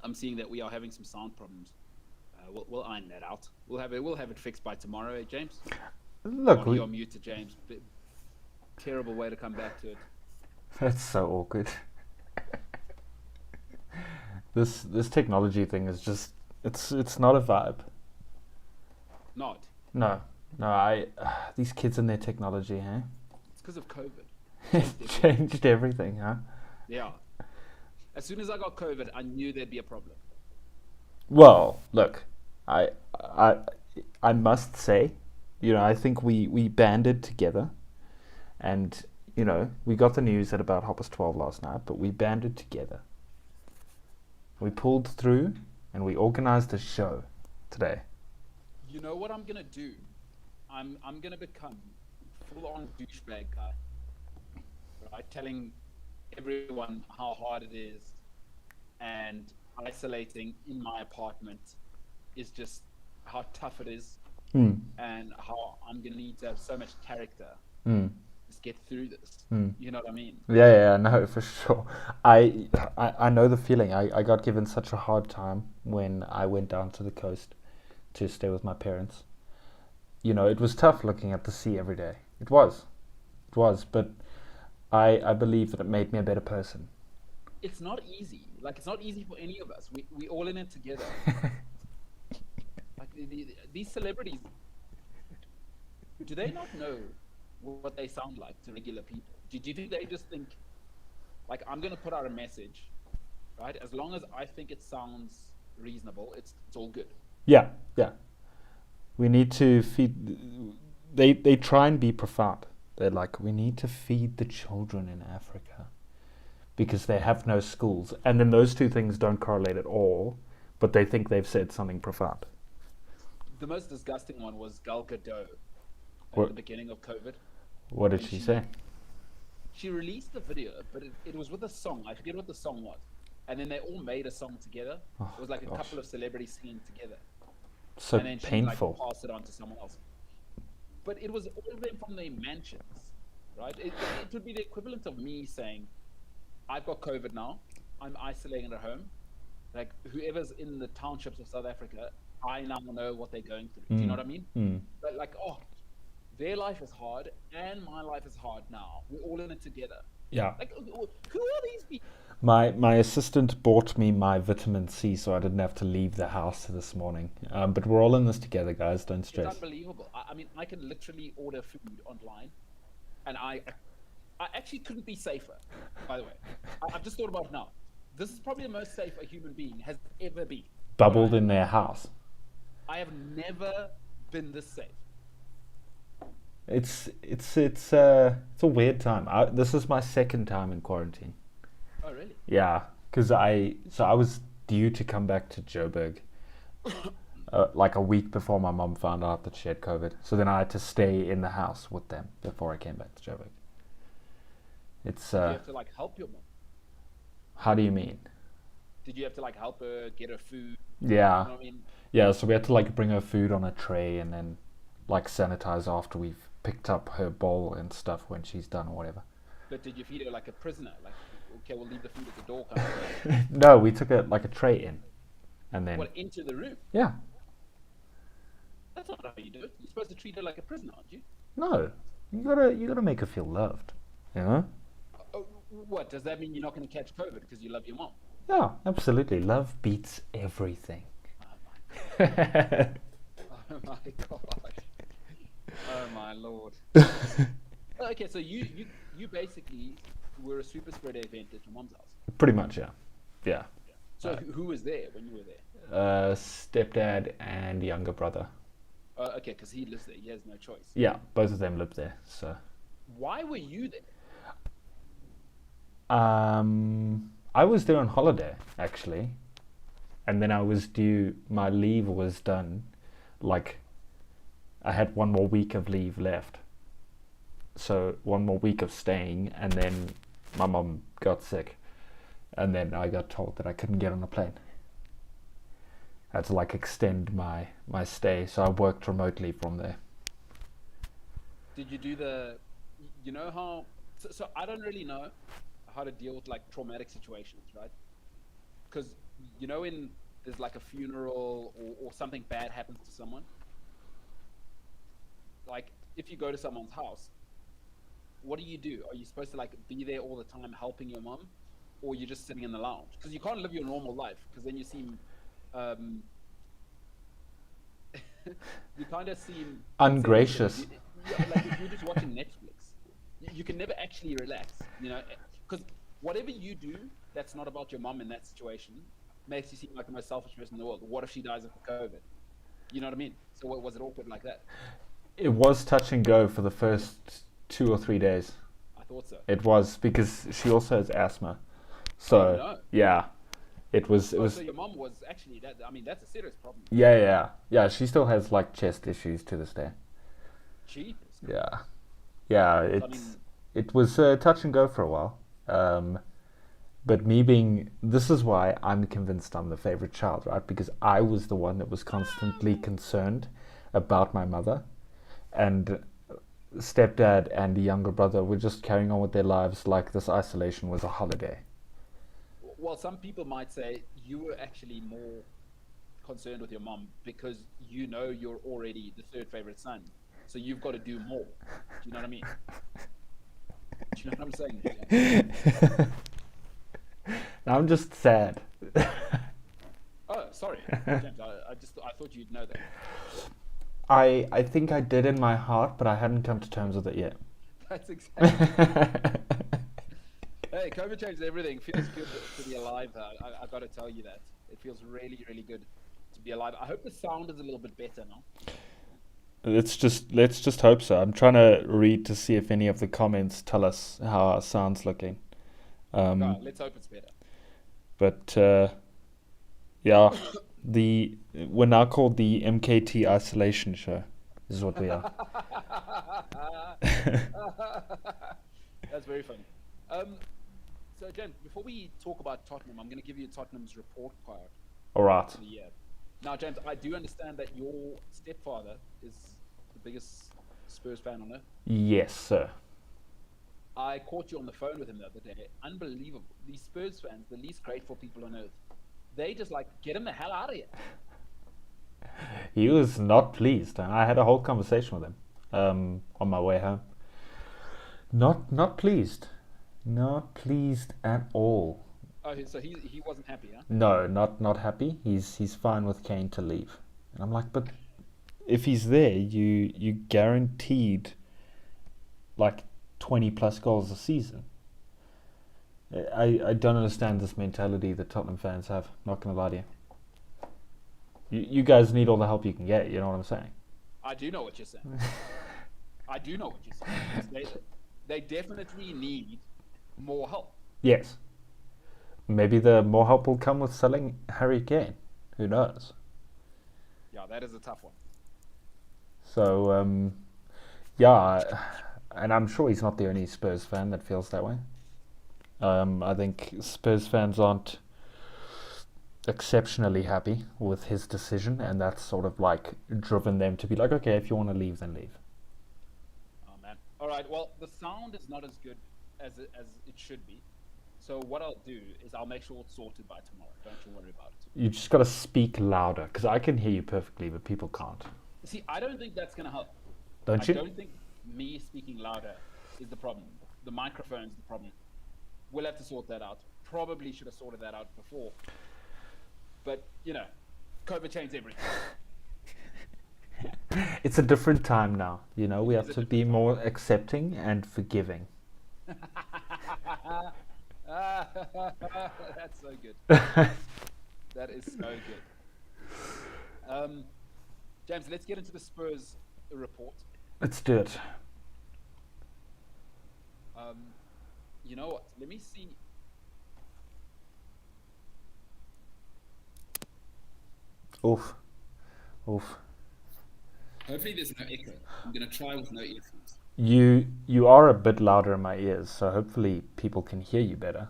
I'm seeing that we are having some sound problems. We'll iron that out. We'll have it fixed by tomorrow, eh, James? Look, you're muted, James. Terrible way to come back to it. That's so awkward. This technology thing is just it's not a vibe. Not. No, no. I these kids and their technology, huh? It's because of COVID. It changed everything, huh? Yeah. As soon as I got COVID, I knew there'd be a problem. Well, look, I I I must say, I think we banded together, and we got the news at about 12:30 last night, but we banded together. We pulled through, and we organized a show today. You know what I'm gonna do? I'm gonna become full-on douchebag guy, right? Telling everyone how hard it is, and isolating in my apartment is just how tough it is, Mm. and how I'm gonna need to have so much character Mm. to get through this. Mm. You know what I mean? Yeah, no, for sure. I know the feeling. I got given such a hard time when I went down to the coast to stay with my parents. It was tough looking at the sea every day. It was, but I believe that it made me a better person. It's not easy. Like, it's not easy for any of us. We all in it together. Like these celebrities, do they not know what they sound like to regular people? Do you think they just think, like, I'm gonna put out a message, right? As long as I think it sounds reasonable, it's all good. Yeah, yeah. We need to feed. They try and be profound. They're like, we need to feed the children in Africa because they have no schools, and then those two things don't correlate at all. But they think they've said something profound. The most disgusting one was Gal Gadot at What? the beginning of COVID. What did And she say? She released the video, but it was with a song. I forget what the song was. And then they all made a song together. Oh, It was like a gosh. couple of celebrities singing together. So And then she painful. like passed it on to someone else. But it was all of them from their mansions, right? It would be the equivalent of me saying, I've got COVID now. I'm isolating at home. Like, whoever's in the townships of South Africa, I now know what they're going through. Do you know what I mean? Mm. But like, their life is hard and my life is hard now. We're all in it together. Yeah. Like, who are these people? My assistant bought me my vitamin C, so I didn't have to leave the house this morning. But we're all in this together, guys. Don't It's stress. unbelievable. I mean, I can literally order food online, and I actually couldn't be safer. By the way, I've just thought about it now. This is probably the most safe a human being has ever been. Bubbled in their house. I have never been this safe. It's a weird time. This is my second time in quarantine. Oh, really? Yeah, because I was due to come back to Joburg like a week before my mum found out that she had COVID. So then I had to stay in the house with them before I came back to Joburg. It's Did you have to like help your mom? how do you mean? Did you have to like help her get her food? Yeah, You know what I mean? yeah. So we had to like bring her food on a tray and then like sanitize after we've picked up her bowl and stuff when she's done or whatever. But did you feed her like a prisoner? Like, okay, we'll leave the food at the door. Kind of thing. No, we took like a tray in, and then What, into the room? yeah. That's not how you do it. You're supposed to treat her like a prisoner, aren't you? No, you gotta make her feel loved. You know? Oh, what does that mean? You're not going to catch COVID because you love your mom? Yeah, absolutely. Love beats everything. Oh my god! Oh my lord! Okay, so you basically were a super spreader event at your mom's house. Pretty much, yeah. Yeah. So who was there when you were there? Stepdad and younger brother. Okay, because he lives there. He has no choice. Yeah, both of them live there. So. Why were you there? I was there on holiday actually, and then I was due. My leave was done. Like, I had one more week of leave left. So one more week of staying, and then my mum got sick, and then I got told that I couldn't get on a plane. I had to like extend my stay, so I worked remotely from there. Did you do you know how? So I don't really know how to deal with like traumatic situations, right? Because when there's like a funeral or something bad happens to someone, like if you go to someone's house, what do? Are you supposed to like be there all the time helping your mom, or you're just sitting in the lounge, because you can't live your normal life, because then you seem you kind of seem ungracious. like if you're just watching Netflix, you can never actually relax, because whatever you do that's not about your mom in that situation makes you seem like the most selfish person in the world. What if she dies of COVID? You know what I mean? So was it awkward like that? It was touch and go for the first 2 or 3 days. I thought so. It was, because she also has asthma. So, no. yeah. It was. So your mom was actually that. I mean, that's a serious problem. Yeah. She still has like chest issues to this day. Jeepers. Yeah. It was touch and go for a while. But this is why I'm convinced I'm the favorite child, right? Because I was the one that was constantly concerned about my mother, and stepdad and the younger brother were just carrying on with their lives like this isolation was a holiday. Well, some people might say you were actually more concerned with your mom because you're already the third favorite son, so you've got to do more. Do you know what I mean? Do you know what I'm saying? Yeah? I'm just sad. Oh, sorry, James. I thought you'd know that. I think I did in my heart, but I hadn't come to terms with it yet. That's exactly. Hey, COVID changed everything. Feels good to be alive. I got to tell you that. It feels really, really good to be alive. I hope the sound is a little bit better now. Let's just hope so. I'm trying to read to see if any of the comments tell us how our sound's looking. No, let's hope it's better. But yeah, we're now called the MKT Isolation Show. This is what we are. That's very funny. So, Jen, before we talk about Tottenham, I'm going to give you Tottenham's report card. All right. For the year. Now, James, I do understand that your stepfather is the biggest Spurs fan on earth. Yes, sir. I caught you on the phone with him the other day. Unbelievable. These Spurs fans, the least grateful people on earth, they just get him the hell out of here. He was not pleased, and I had a whole conversation with him on my way home. Not pleased. Not pleased at all. Oh, so he wasn't happy, huh? No, not happy. He's fine with Kane to leave. And I'm like, but if he's there, you guaranteed like 20 plus goals a season. I don't understand this mentality that Tottenham fans have. Not gonna lie to you. You guys need all the help you can get. You know what I'm saying? I do know what you're saying. I do know what you're saying. They definitely need more help. Yes. Maybe the more help will come with selling Harry Kane. Who knows? Yeah, that is a tough one. So, yeah, and I'm sure he's not the only Spurs fan that feels that way. I think Spurs fans aren't exceptionally happy with his decision, and that's sort of driven them to be like, okay, if you want to leave, then leave. Oh, man. All right, well, the sound is not as good as it should be. So what I'll do is I'll make sure it's sorted by tomorrow. Don't you worry about it. You just got to speak louder, because I can hear you perfectly, but people can't. See, I don't think that's going to help. Don't you? I don't think me speaking louder is the problem. The microphone's the problem. We'll have to sort that out. Probably should have sorted that out before. But, COVID changed everything. It's a different time now. We have to be more accepting and forgiving. That's so good. That is so good. James, let's get into the Spurs report. Let's do it. You know what? Let me see. Oof. Hopefully there's no echo. I'm going to try with no earphones. You are a bit louder in my ears, so hopefully people can hear you better.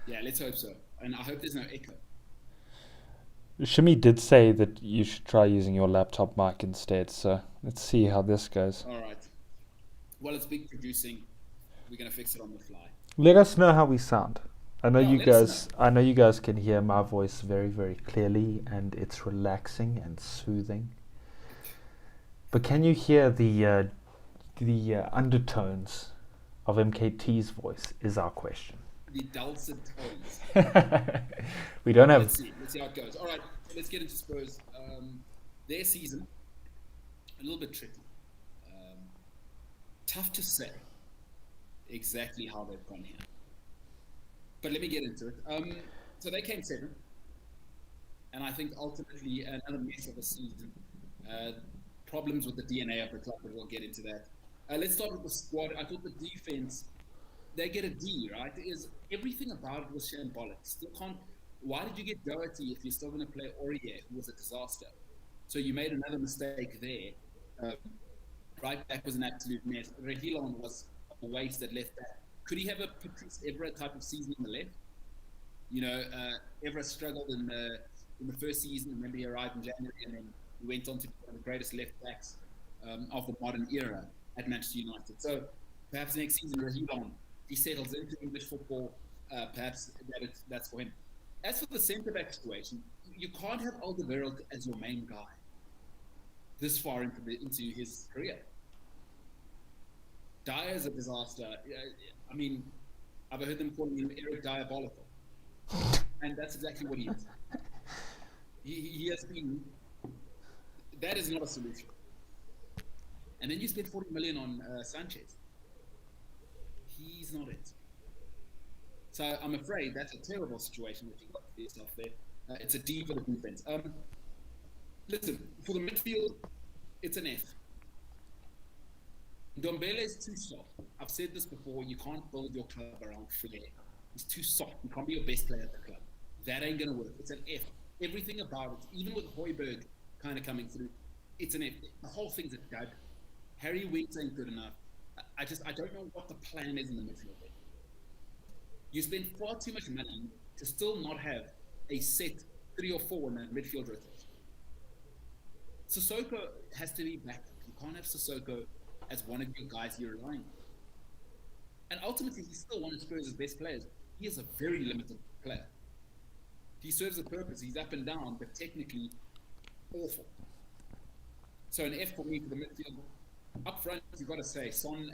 Yeah, let's hope so. And I hope there's no echo. Shimi did say that you should try using your laptop mic instead, so let's see how this goes. All right. Well, it's big producing. We're going to fix it on the fly. Let us know how we sound. I know you guys can hear my voice very, very clearly, and it's relaxing and soothing. But can you hear the undertones of MKT's voice is our question. the dulcet tones. We don't have. Let's see how it goes. All right, let's get into Spurs. Their season, a little bit tricky. Tough to say exactly how they've gone here. But let me get into it. So they came seventh, and I think ultimately another mess of a season. Problems with the DNA of the club, but we'll get into that. Let's start with the squad. I thought the defense, they get a D, right? Everything about it was shambolic. Still can't. Why did you get Doherty if you're still going to play Aurier, who was a disaster? So you made another mistake there. Right back was an absolute mess. Reguilon was a waste at left back. Could he have a Patrice Evra type of season on the left? You know, Evra struggled in the first season. Remember, he arrived in January, and then he went on to be one of the greatest left backs of the modern era at Manchester United. So perhaps next season, Reguilon, he settles into English football. Perhaps that's for him. As for the centre-back situation, you can't have Alderweireld as your main guy this far into his career. Dyer's a disaster. I mean, I've heard them calling him Eric Diabolical. And that's exactly what he is. He has been... That is not a solution. And then you spend 40 million on Sanchez. He's not it. So I'm afraid that's a terrible situation that you've got for yourself there. It's a D for the defense. Listen, for the midfield, it's an F. Ndombele is too soft. I've said this before, you can't build your club around Flair. He's too soft. He can't be your best player at the club. That ain't going to work. It's an F. Everything about it, even with Højbjerg kind of coming through, it's an F. The whole thing's a dud. Harry Winks ain't good enough. I don't know what the plan is in the midfield. You spend far too much money to still not have a set 3 or 4 in that midfield rotation. Sissoko has to be back. You can't have Sissoko as one of your guys you're relying on. And ultimately, he's still one of Spurs' best players. He is a very limited player. He serves a purpose. He's up and down, but technically awful. So an F for me for the midfield. Up front, you've got to say Son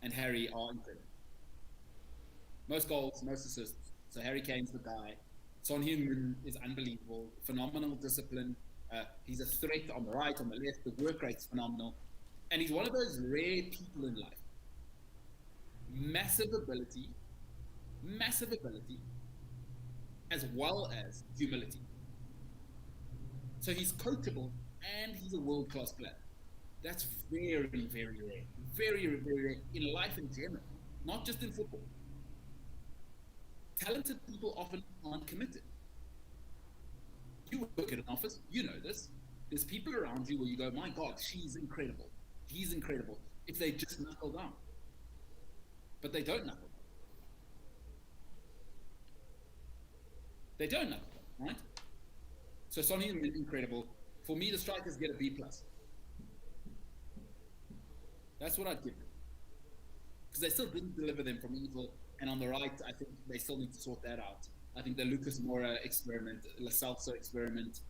and Harry are incredible. Most goals, most assists. So Harry Kane's the guy. Son Heung-min is unbelievable. Phenomenal discipline. He's a threat on the right, on the left. The work rate's phenomenal. And he's one of those rare people in life. Massive ability, as well as humility. So he's coachable and he's a world-class player. That's very, very rare. Very, very rare in life in general, not just in football. Talented people often aren't committed. You work at an office, you know this. There's people around you where you go, my God, she's incredible. He's incredible. If they just knuckle down. But they don't knuckle down. They don't knuckle down, right? So Sonny is incredible. For me, the strikers get a B+. That's what I'd give them. Because they still didn't deliver them from evil. And on the right, I think they still need to sort that out. I think the Lucas Moura experiment, La Salsa experiment,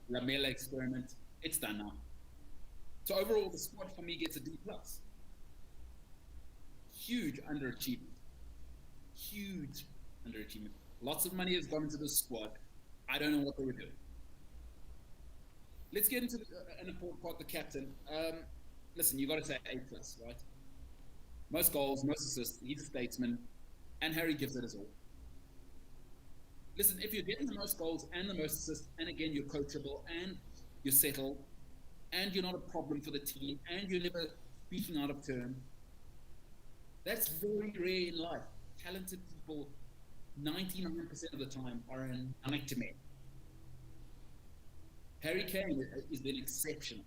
Lamela experiment, it's done now. So overall, the squad for me gets a D+. Huge underachievement. Huge underachievement. Lots of money has gone into this squad. I don't know what they were doing. Let's get into an important part, the captain. Listen, you've got to say A+, right? Most goals, most assists, he's a statesman, and Harry gives it his all. Listen, if you're getting the most goals and the most assists, and again, you're coachable, and you're settled, and you're not a problem for the team, and you're never speaking out of turn, that's very rare in life. Talented people, 99% of the time, are a nightmare. Harry Kane is an exception.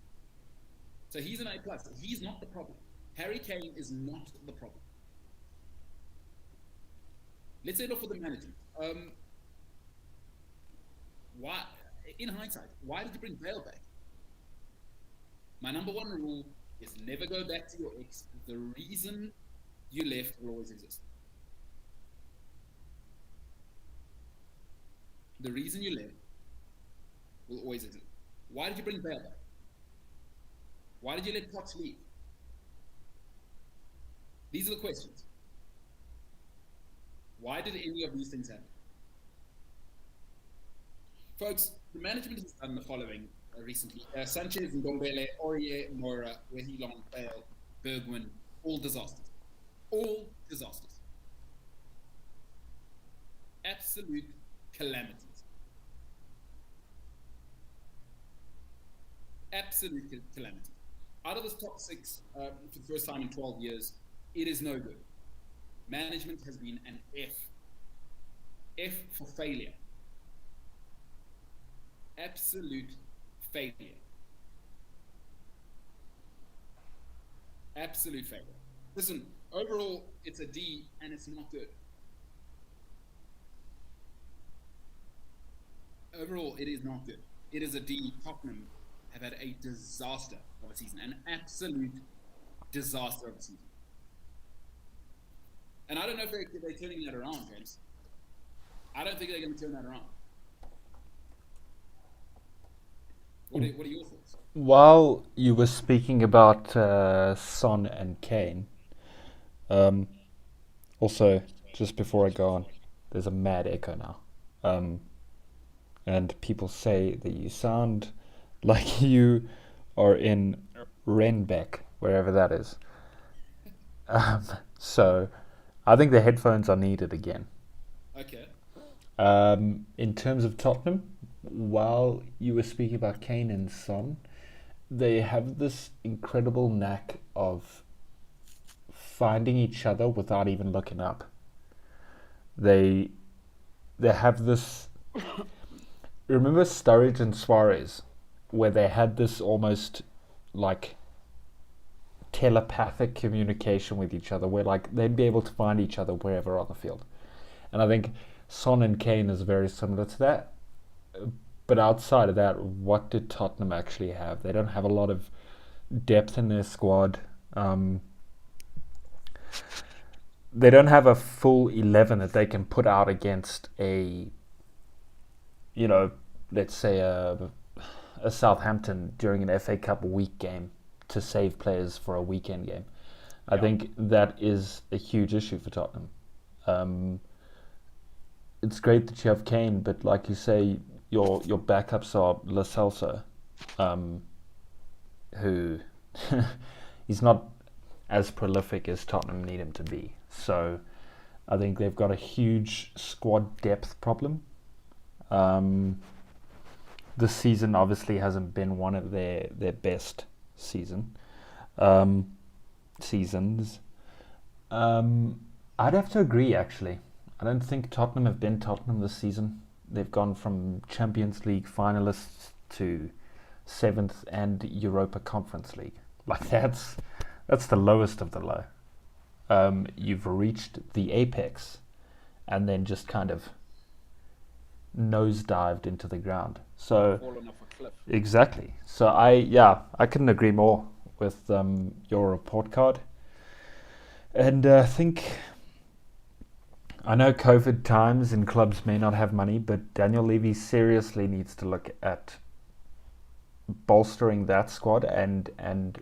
So he's an A+. He's not the problem. Harry Kane is not the problem. Let's end off with the management. Why, in hindsight, why did you bring Bale back? My number one rule is never go back to your ex. The reason you left will always exist. The reason you left will always exist. Why did you bring Bale back? Why did you let Potts leave? These are the questions. Why did any of these things happen? Folks, the management has done the following recently. Sanchez, Ndombele, Aurier, Mora, Reguilon, Bale, Bergwijn, all disasters. All disasters. Absolute calamities. Absolute calamities. Out of this top six, for the first time in 12 years, it is no good. Management has been an F. F for failure. Absolute failure. Absolute failure. Listen, overall, it's a D, and it's not good. Overall, it is not good. It is a D. Tottenham have had a disaster of a season, an absolute disaster of a season. And I don't know if they're turning that around, James. I don't think they're going to turn that around. What are your thoughts? While you were speaking about Son and Kane, also, just before I go on, there's a mad echo now. And people say that you sound like you are in Renbeck, wherever that is. So I think the headphones are needed again. Okay. In terms of Tottenham, while you were speaking about Kane and Son, they have this incredible knack of finding each other without even looking up. They have this. Remember Sturridge and Suarez, where they had this almost like telepathic communication with each other, where like they'd be able to find each other wherever on the field. And I think Son and Kane is very similar to that. But outside of that, what did Tottenham actually have? They don't have a lot of depth in their squad. They don't have a full 11 that they can put out against a, let's say a Southampton during an FA Cup week game to save players for a weekend game. I think that is a huge issue for Tottenham. It's great that you have Kane, but like you say, your backups are Lo Celso, who he's not as prolific as Tottenham need him to be. So I think they've got a huge squad depth problem. This season obviously hasn't been one of their best seasons. I'd have to agree, actually. I don't think Tottenham have been Tottenham this season. They've gone from Champions League finalists to 7th and Europa Conference League. Like that's the lowest of the low. You've reached the apex and then just kind of nosedived into the ground. So Fallen off a cliff. Exactly. So I couldn't agree more with your report card. And I know COVID times and clubs may not have money, but Daniel Levy seriously needs to look at bolstering that squad and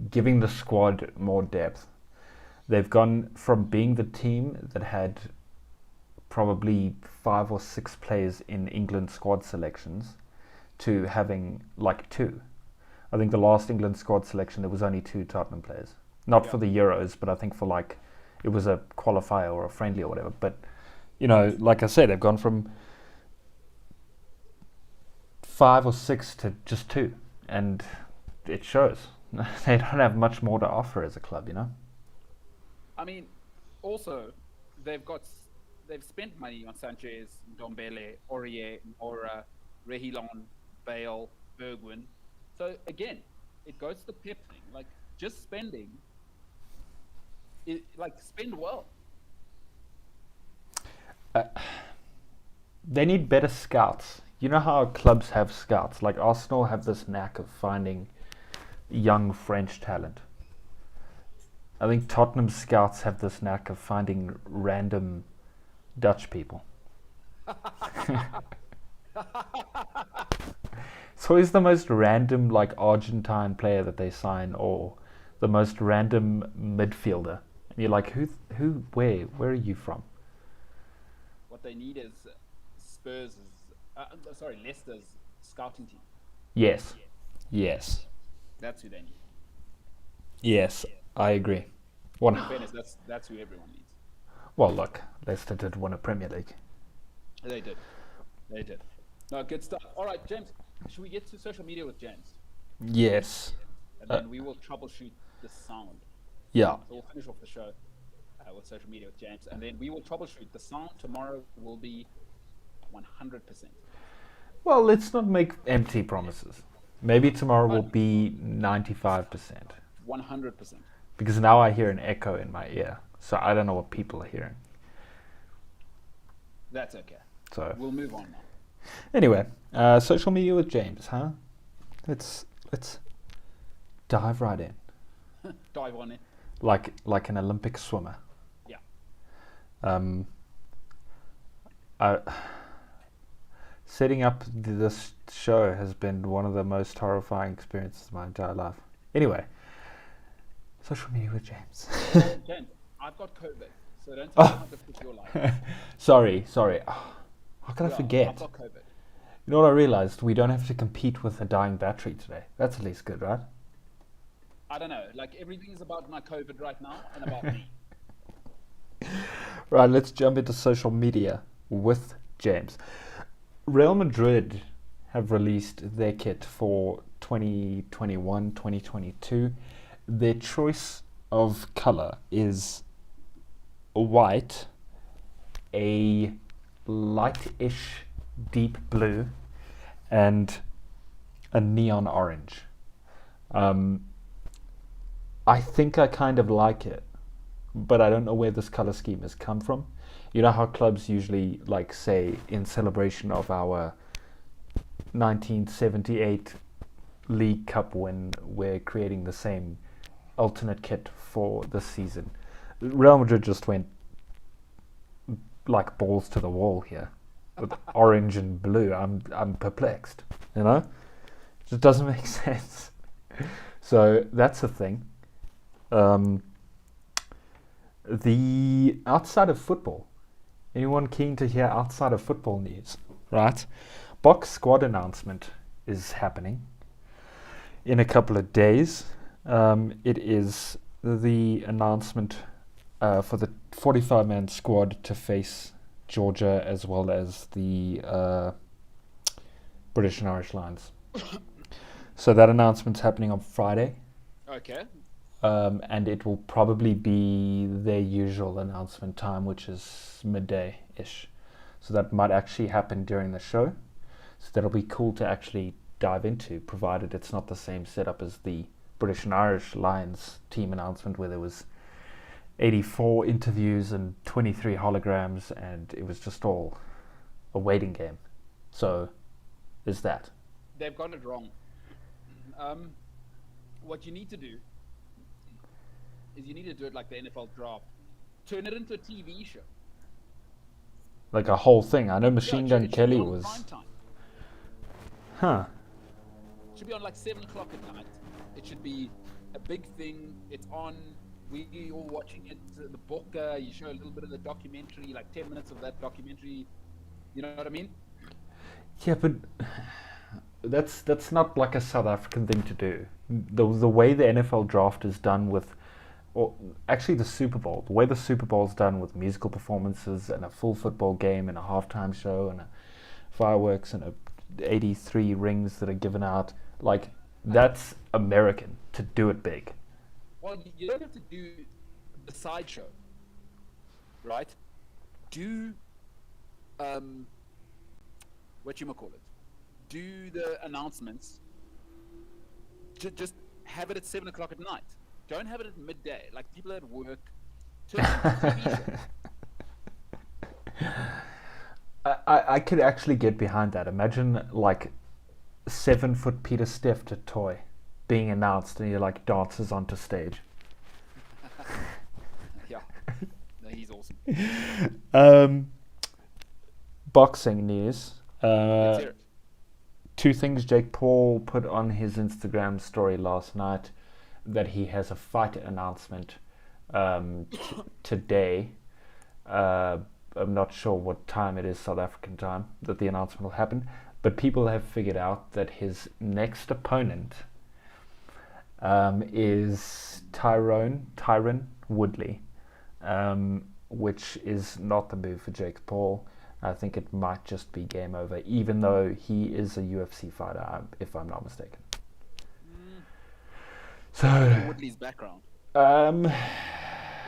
giving the squad more depth. They've gone from being the team that had probably 5 or 6 players in England squad selections to having like 2. I think the last England squad selection there was only 2 Tottenham players. Not for the Euros, but I think for like it was a qualifier or a friendly or whatever. But like I said, they've gone from 5 or 6 to just 2, and it shows. They don't have much more to offer as a club, I mean, also they've spent money on Sanchez, Ndombele, Aurier, Mora, Reguilon, Bale, Bergwijn. So again, it goes to the Pep thing. Like just spending, spend well. They need better scouts. You know how clubs have scouts? Like Arsenal have this knack of finding young French talent. I think Tottenham scouts have this knack of finding random Dutch people. It's always the most random like Argentine player that they sign or the most random midfielder. And you're like, where are you from? What they need is Leicester's scouting team. Yes. Yes. That's who they need. Yes, I agree. In fairness, that's who everyone needs. Well, look, Leicester did win a Premier League. They did. No, good stuff. All right, James, should we get to social media with James? Yes. And then we will troubleshoot the sound. Yeah. So we'll finish off the show with social media with James, and then we will troubleshoot. The sound tomorrow will be 100%. Well, let's not make empty promises. Maybe tomorrow will be 95%. 100%. Because now I hear an echo in my ear, so I don't know what people are hearing. That's okay. So we'll move on now. Anyway, social media with James, huh? Let's dive right in. Dive on it. Like an Olympic swimmer. Yeah. Setting up this show has been one of the most horrifying experiences of my entire life. Anyway, social media with James. James, I've got COVID, so don't tell me how difficult your life. Sorry. Oh, how could I forget? I've got COVID. You know what I realized? We don't have to compete with a dying battery today. That's at least good, right? I don't know. Like, everything is about my COVID right now and about me. Right, let's jump into social media with James. Real Madrid have released their kit for 2021-2022. Their choice of color is white, a light-ish deep blue, and a neon orange. I think I kind of like it, but I don't know where this color scheme has come from. You know how clubs usually, like, say, in celebration of our 1978 League Cup win, we're creating the same alternate kit for this season. Real Madrid just went like balls to the wall here with orange and blue. I'm perplexed, you know? It just doesn't make sense. So that's the thing. The outside of football. Anyone keen to hear outside of football news? Right. Box squad announcement is happening in a couple of days. It is the announcement for the 45-man squad to face Georgia as well as the British and Irish Lions. So that announcement's happening on Friday. Okay. And it will probably be their usual announcement time, which is midday-ish. So that might actually happen during the show. So that'll be cool to actually dive into, provided it's not the same setup as the British and Irish Lions team announcement where there was 84 interviews and 23 holograms, and it was just all a waiting game. So there's that. They've got it wrong. What you need to do is you need to do it like the NFL draft. Turn it into a TV show. Like a whole thing. I know Machine Gun It should Kelly be on was... prime time. Huh. It should be on like 7 o'clock at night. It should be a big thing. It's on. We all watching it. The book, you show a little bit of the documentary, like 10 minutes of that documentary. You know what I mean? Yeah, but that's not like a South African thing to do. The way the NFL draft is done with... Or actually the Super Bowl. The way the Super Bowl is done with musical performances and a full football game and a halftime show and a fireworks and 83 rings that are given out. Like, that's American to do it big. Well, you don't have to do the sideshow, right? Do, whatchamacallit, do the announcements. Just have it at 7 o'clock at night. Don't have it at midday, like people at work. Turn it into a TV show. I could actually get behind that. Imagine like 7-foot Peter Stefter toy being announced and he like dances onto stage. Yeah, no, he's awesome. Boxing news. Let's hear it. 2 things Jake Paul put on his Instagram story last night, that he has a fight announcement today. Uh, I'm not sure what time it is, South African time, that the announcement will happen. But people have figured out that his next opponent is Tyron Woodley, which is not the move for Jake Paul. I think it might just be game over, even though he is a UFC fighter, if I'm not mistaken. So Woodley's background in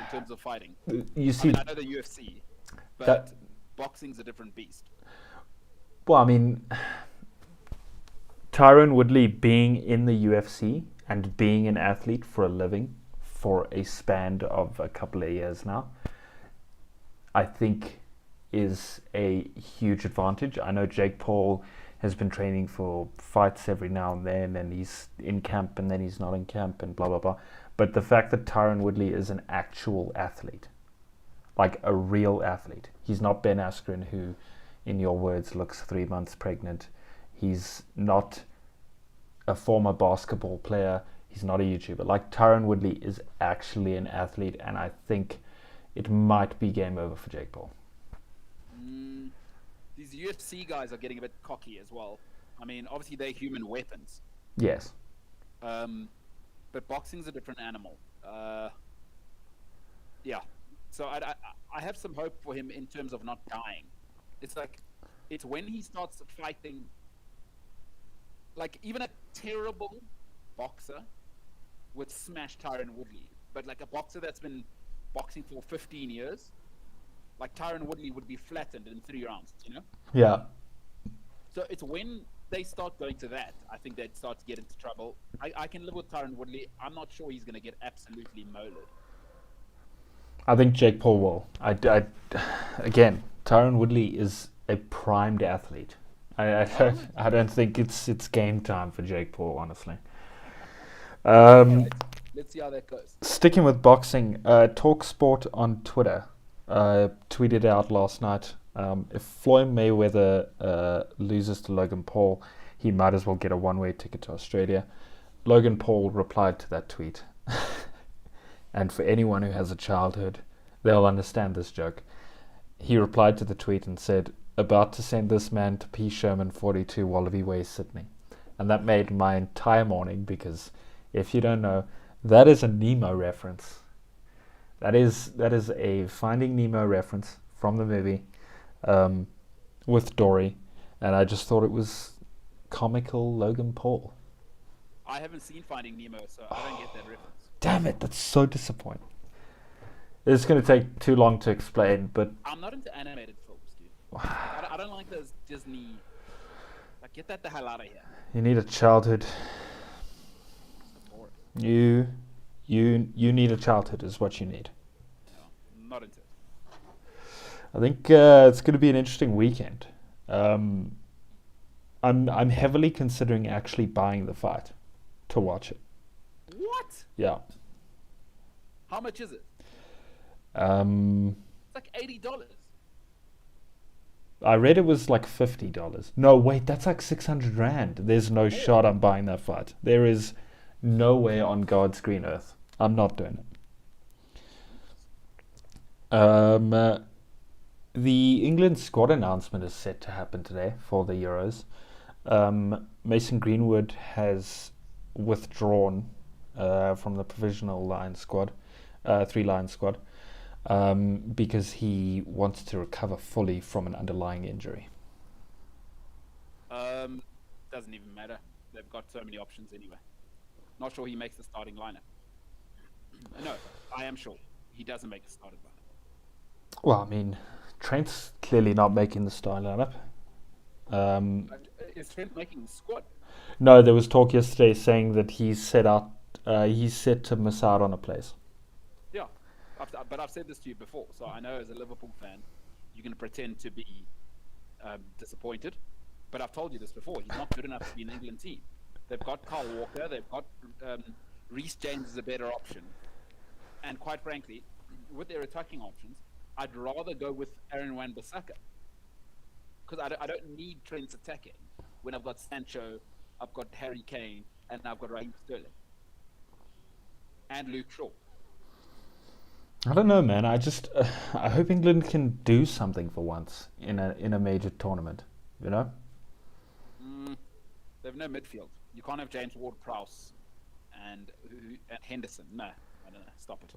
terms of fighting. You see, I know the UFC, but boxing's a different beast. Well, I mean, Tyron Woodley being in the UFC and being an athlete for a living for a span of a couple of years now, I think is a huge advantage. I know Jake Paul has been training for fights every now and then, and he's in camp and then he's not in camp and blah, blah, blah. But the fact that Tyron Woodley is an actual athlete, like a real athlete. He's not Ben Askren, who, in your words, looks 3 months pregnant. He's not a former basketball player. He's not a YouTuber. Like, Tyron Woodley is actually an athlete, and I think it might be game over for Jake Paul. These UFC guys are getting a bit cocky as well. I mean, obviously they're human weapons. Yes. But boxing's a different animal. Yeah. So I have some hope for him in terms of not dying. It's when he starts fighting, like even a terrible boxer would smash Tyron Woodley. But like a boxer that's been boxing for 15 years, like Tyron Woodley would be flattened in 3 rounds, you know? Yeah. So it's when they start going to that, I think they'd start to get into trouble. I can live with Tyron Woodley. I'm not sure he's going to get absolutely molded. I think Jake Paul will. Again, Tyron Woodley is a primed athlete. I don't think it's game time for Jake Paul, honestly. Right. Let's see how that goes. Sticking with boxing, TalkSport on Twitter tweeted out last night, if Floyd Mayweather loses to Logan Paul, he might as well get a one-way ticket to Australia. Logan Paul replied to that tweet. And for anyone who has a childhood, they'll understand this joke. He replied to the tweet and said, "About to send this man to P. Sherman 42 Wallaby Way, Sydney." And that made my entire morning, because if you don't know, that is a Nemo reference. That is a Finding Nemo reference from the movie with Dory, and I just thought it was comical Logan Paul. I haven't seen Finding Nemo, so I don't get that reference. Damn it, that's so disappointing. It's going to take too long to explain, but I'm not into animated films, dude. I don't like those Disney. Like, get that the hell out of here. you need a childhood. You need a childhood is what you need. No, not into it. I think it's going to be an interesting weekend. I'm heavily considering actually buying the fight to watch it. What? Yeah. How much is it? It's like $80. I read it was like $50. No, wait, that's like 600 rand. There's no shot I'm buying that fight. There is nowhere on God's green earth. I'm not doing it. The England squad announcement is set to happen today for the Euros. Mason Greenwood has withdrawn from the provisional line squad, 3-line squad, because he wants to recover fully from an underlying injury. Doesn't even matter. They've got so many options anyway. Not sure he makes the starting lineup. No, I am sure he doesn't make the starting lineup. Well, I mean, Trent's clearly not making the starting lineup. Is Trent making the squad? No, there was talk yesterday saying that he's set to miss out on a place. Yeah, but I've said this to you before, so I know as a Liverpool fan, you're going to pretend to be disappointed. But I've told you this before, he's not good enough to be an England team. They've got Kyle Walker, they've got Reece James is a better option. And quite frankly, with their attacking options, I'd rather go with Aaron Wan-Bissaka. Because I don't need Trent's attacking when I've got Sancho, I've got Harry Kane, and I've got Raheem Sterling. And Luke Shaw. I don't know, man. I hope England can do something for once in a major tournament. You know? They have no midfield. You can't have James Ward-Prowse and Henderson. No, I don't know. Stop it.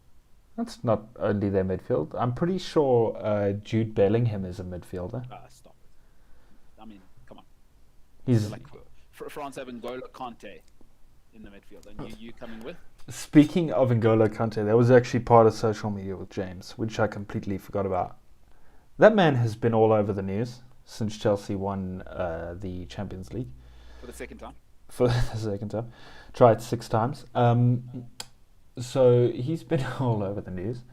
That's not only their midfield. I'm pretty sure Jude Bellingham is a midfielder. Stop it. I mean, come on. He's like France have N'Golo Kante in the midfield, and you coming with? Speaking of N'Golo Kante, that was actually part of social media with James, which I completely forgot about. That man has been all over the news since Chelsea won the Champions League. For the second time? For the second time. Tried 6 times. So he's been all over the news.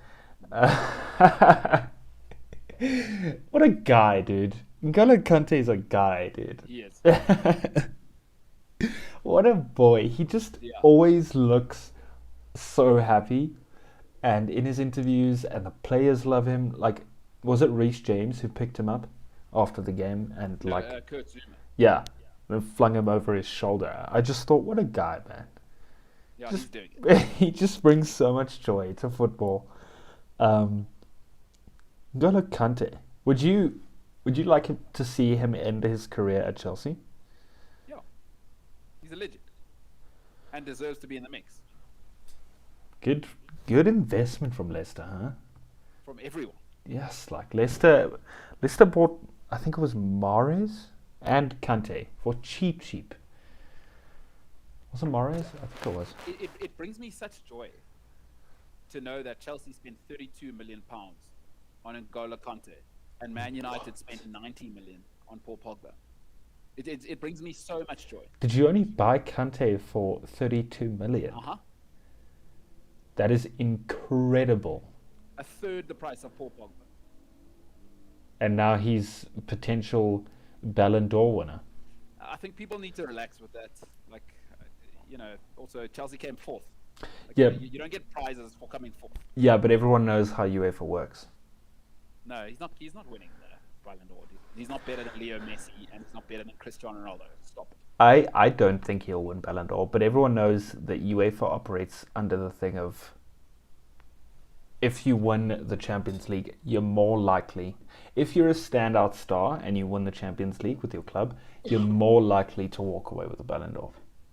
What a guy, dude. N'Golo Kante is a guy, dude. He is. What a boy. He just always looks so happy. And in his interviews, and the players love him. Like, was it Reece James who picked him up after the game? And Kurt Zuma. Yeah. And flung him over his shoulder. I just thought, what a guy, man. Yeah, he's doing it. He just brings so much joy to football. N'Golo Kante. Would you like to see him end his career at Chelsea? Yeah. He's a legend. And deserves to be in the mix. Good investment from Leicester, huh? From everyone. Yes, like Leicester bought, I think it was Mahrez and Kante for cheap. Was it Mahrez? I think it was. It brings me such joy to know that Chelsea spent £32 million on N'Golo Kante and Man United spent 90 million on Paul Pogba. It brings me so much joy. Did you only buy Kante for 32 million? That is incredible. A third the price of Paul Pogba. And now he's potential Ballon d'Or winner. I think people need to relax with that. Like, also Chelsea came 4th. Like, yeah. You don't get prizes for coming 4th. Yeah, but everyone knows how UEFA works. No, he's not winning the Ballon d'Or. He's not better than Leo Messi, and he's not better than Cristiano Ronaldo. Stop it. I don't think he'll win Ballon d'Or, but everyone knows that UEFA operates under the thing of, if you win the Champions League, you're more likely, if you're a standout star and you win the Champions League with your club, you're more likely to walk away with a Ballon d'Or.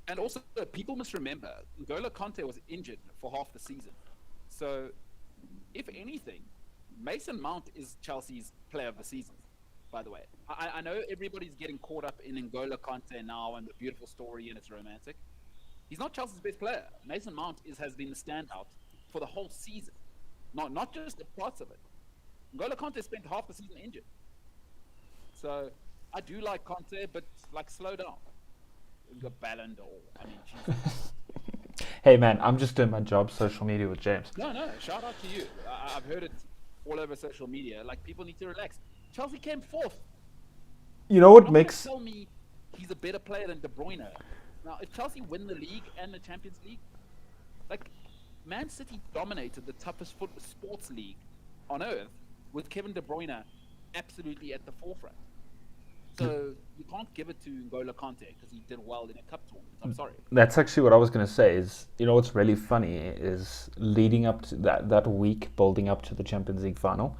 And also, people must remember, N'Golo Kante was injured for half the season. So, if anything, Mason Mount is Chelsea's player of the season, by the way. I know everybody's getting caught up in N'Golo Kante now and the beautiful story and it's romantic. He's not Chelsea's best player. Mason Mount has been the standout for the whole season. Not just the parts of it. N'Golo Kante spent half the season injured. So, I do like Kante, but, slow down. We've got Ballon d'Or. I mean, Jesus. Hey, man, I'm just doing my job, social media with James. No, shout out to you. I've heard it all over social media. People need to relax. Chelsea came 4th. You know what makes... Tell me he's a better player than De Bruyne. Now, if Chelsea win the league and the Champions League, Man City dominated the toughest sports league on earth with Kevin De Bruyne absolutely at the forefront. So you can't give it to N'Golo Kante because he did well in a cup tournament. I'm sorry. That's actually what I was going to say. Is what's really funny is leading up to that week, building up to the Champions League final,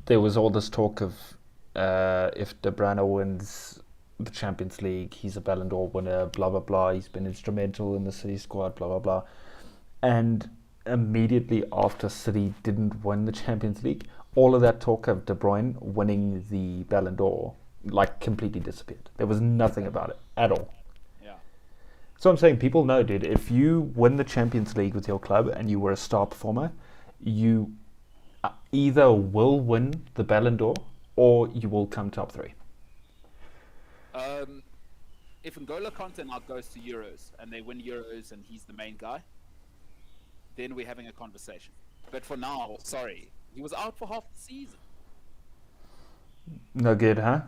there was all this talk of if De Bruyne wins the Champions League, he's a Ballon d'Or winner. Blah blah blah. He's been instrumental in the City squad. Blah blah blah. And immediately after City didn't win the Champions League, all of that talk of De Bruyne winning the Ballon d'Or completely disappeared. There was nothing about it at all. Yeah. So I'm saying, people know, dude, if you win the Champions League with your club and you were a star performer, you either will win the Ballon d'Or or you will come top 3. If N'Golo Kante now goes to Euros and they win Euros and he's the main guy, then we're having a conversation. But for now, sorry, he was out for half the season. No good, huh?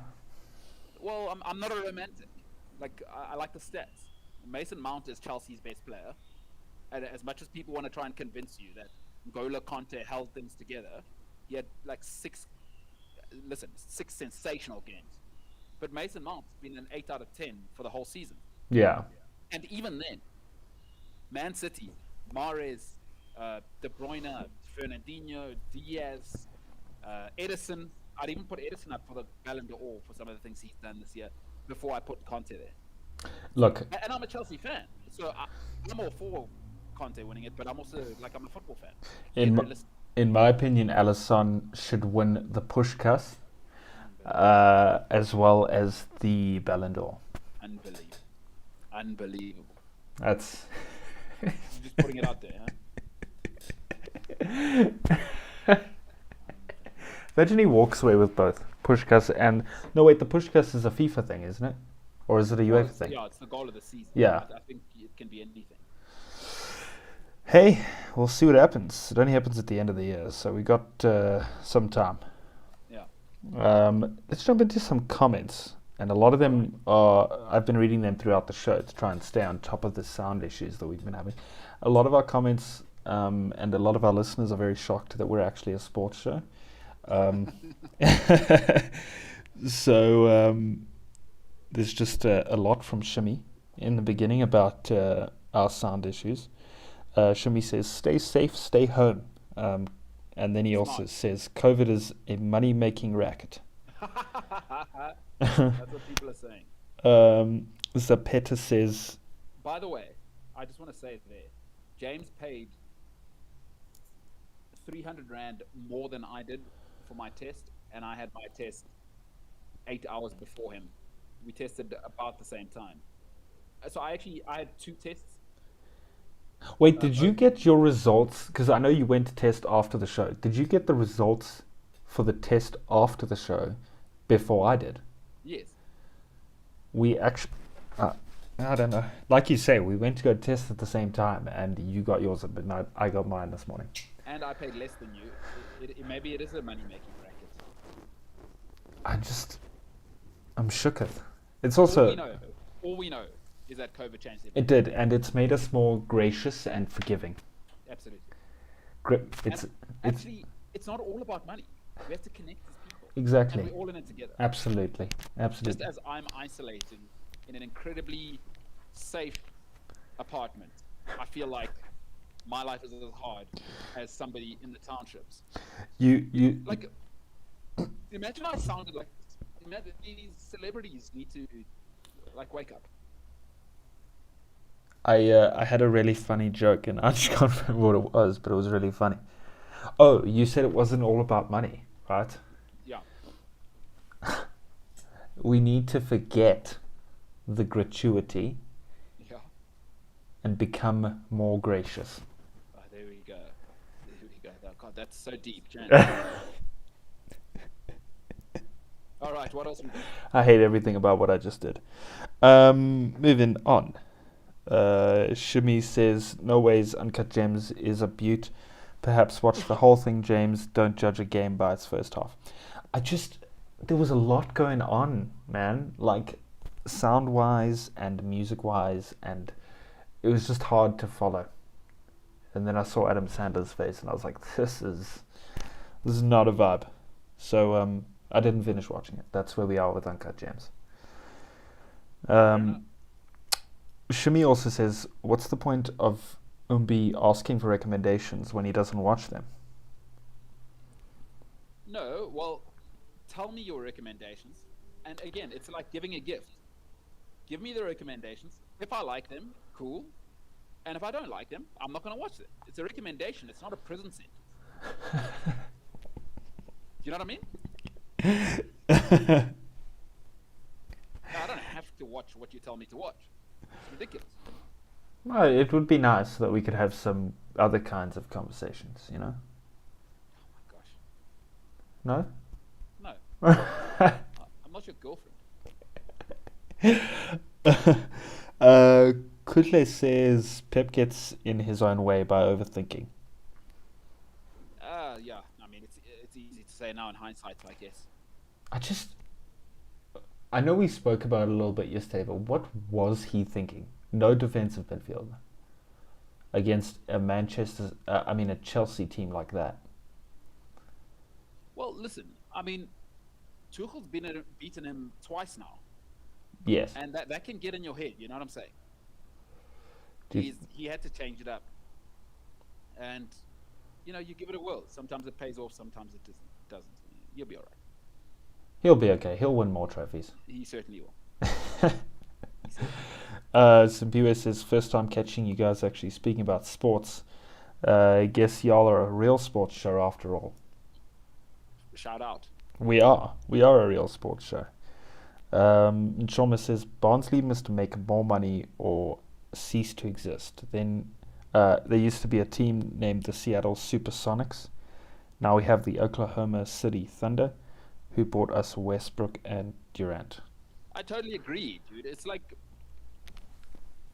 Well, I'm not a romantic. I like the stats. Mason Mount is Chelsea's best player. And as much as people want to try and convince you that N'Golo Kante held things together, he had 6 sensational games. But Mason Mount's been an 8 out of 10 for the whole season. Yeah. And even then, Man City, Mahrez, De Bruyne, Fernandinho, Diaz, Edison. I'd even put Edison up for the Ballon d'Or for some of the things he's done this year before I put Conte there. Look, And I'm a Chelsea fan, so I'm all for Conte winning it, but I'm also I'm a football fan. in my opinion, Alisson should win the Puskás, as well as the Ballon d'Or. Unbelievable. That's just putting it out there, huh? Imagine he walks away with both Puskás and no, wait, the Puskás is a FIFA thing, isn't it? Or is it a UEFA thing? Yeah, it's the goal of the season. Yeah. I think it can be anything. Hey, we'll see what happens. It only happens at the end of the year, so we got some time. Yeah. Let's jump into some comments, and a lot of them are. I've been reading them throughout the show to try and stay on top of the sound issues that we've been having. A lot of our comments and a lot of our listeners are very shocked that we're actually a sports show. So there's just a lot from Shimmy in the beginning about our sound issues. Shimmy says, stay safe, stay home. And then he also says, COVID is a money-making racket. That's what people are saying. Zapeta says... By the way, I just want to say there, James paid 300 Rand more than I did for my test, and I had my test 8 hours before him. We tested about the same time. So I had 2 tests. Wait, did you get your results? Because I know you went to test after the show. Did you get the results for the test after the show before I did? Yes. We actually... I don't know. Like you say, we went to go test at the same time, and you got yours at midnight. I got mine this morning. And I paid less than you. Maybe it is a money-making racket. I'm shooketh. It's also... All we know is that COVID changed everything. It did, and it's made us more gracious and forgiving. Absolutely. It's not all about money. We have to connect as people. Exactly. And we're all in it together. Absolutely. Just as I'm isolating in an incredibly safe apartment, I feel like my life is as hard as somebody in the townships. You imagine I sounded like this. Imagine these celebrities need to wake up. I had a really funny joke, and I just can't remember what it was, but it was really funny. Oh, you said it wasn't all about money, right? Yeah. We need to forget the gratuity and become more gracious. Oh, there we go. God, that's so deep, James. All right, what else we got? I hate everything about what I just did. Moving on. Shimmy says, no ways, Uncut Gems is a beaut. Perhaps watch the whole thing, James. Don't judge a game by its first half. There was a lot going on, man. Like, sound-wise and music-wise, and it was just hard to follow. And then I saw Adam Sandler's face, and I was like, this is not a vibe. So, I didn't finish watching it. That's where we are with Uncut Gems. Shimi also says, what's the point of Umbi asking for recommendations when he doesn't watch them? No, well, tell me your recommendations. And again, it's like giving a gift. Give me the recommendations. If I like them, cool. And if I don't like them, I'm not going to watch them. It's a recommendation. It's not a prison sentence. Do you know what I mean? I don't have to watch what you tell me to watch. It's ridiculous. Well, it would be nice that we could have some other kinds of conversations, you know? Oh my gosh. No? No. I'm not your girlfriend. Kudle says Pep gets in his own way by overthinking. Yeah. I mean, it's easy to say now in hindsight, I guess. I know we spoke about it a little bit yesterday, but what was he thinking? No defensive midfielder against a Chelsea team like that. Well, listen, I mean, Tuchel's beaten him twice now. Yes. And that can get in your head, you know what I'm saying? He had to change it up. And you give it a whirl. Sometimes it pays off, sometimes it doesn't. You'll be all right. He'll be okay. He'll win more trophies. He certainly will. Simpiwe says, first time catching you guys actually speaking about sports. I guess y'all are a real sports show after all. Shout out. We are a real sports show. Nchoma says, Barnsley must make more money or cease to exist. Then there used to be a team named the Seattle Supersonics. Now we have the Oklahoma City Thunder, who bought us Westbrook and Durant. I totally agree, dude. It's like,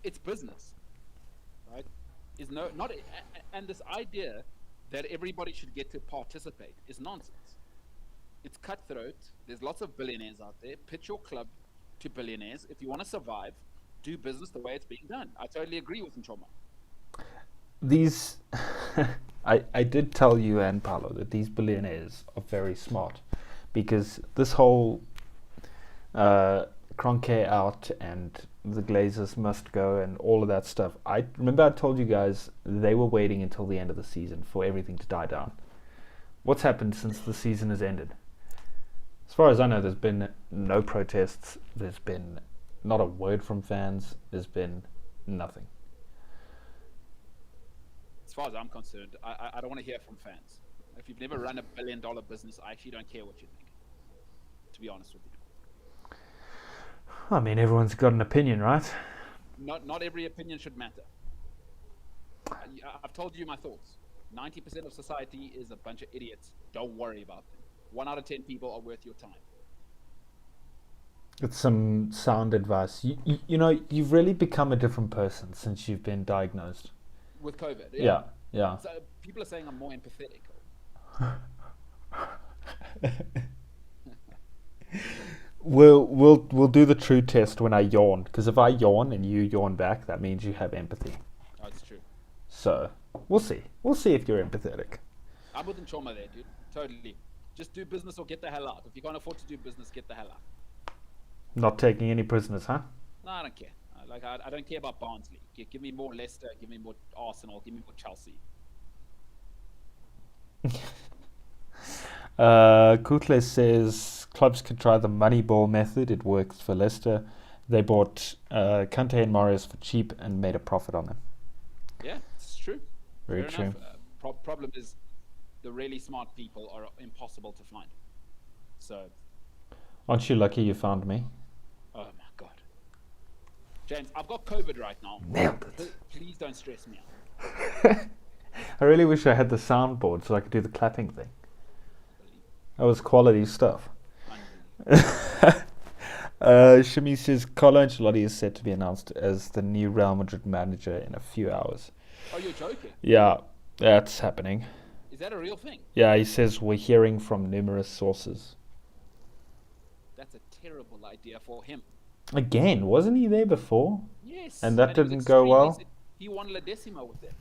it's business, right? Is not, and this idea that everybody should get to participate is nonsense. It's cutthroat. There's lots of billionaires out there. Pitch your club to billionaires. If you want to survive, do business the way it's being done. I totally agree with Nchoma. These, I did tell you and Paolo that these billionaires are very smart, because this whole Kroenke out and the Glazers must go and all of that stuff. I remember I told you guys they were waiting until the end of the season for everything to die down. What's happened since the season has ended? As far as I know, there's been no protests. There's been not a word from fans. There's been nothing. As far as I'm concerned, I don't want to hear from fans. If you've never run $1 billion business, I actually don't care what you think, to be honest with you. I mean, everyone's got an opinion, right? Not every opinion should matter. I've told you my thoughts. 90% of society is a bunch of idiots. Don't worry about them. 1 out of 10 people are worth your time. It's some sound advice. You know, you've really become a different person since you've been diagnosed. With COVID, yeah. So people are saying I'm more empathetic. We'll do the true test when I yawn, because if I yawn and you yawn back, that means you have empathy. That's true. So we'll see. We'll see if you're empathetic. I'm with Nchoma there, dude. Totally. Just do business or get the hell out. If you can't afford to do business, get the hell out. Not taking any prisoners, huh? No, I don't care. I don't care about Barnsley. Give me more Leicester. Give me more Arsenal. Give me more Chelsea. Kutle says clubs could try the Moneyball method. It works for Leicester. They bought Kante and Marius for cheap and made a profit on them. Yeah, it's true. Very Fair true. Enough. Problem is, the really smart people are impossible to find. So, aren't you lucky you found me? oh my God, James, I've got COVID right now. Nailed it. Please don't stress me out. I really wish I had the soundboard so I could do the clapping thing. That was quality stuff. Shimi says Carlo Ancelotti is set to be announced as the new Real Madrid manager in a few hours. Oh, you're joking? Yeah, that's happening. Is that a real thing? Yeah, he says we're hearing from numerous sources. That's a terrible idea for him. Again, wasn't he there before? Yes. And that he was didn't go extremely well? He won La Decima with them.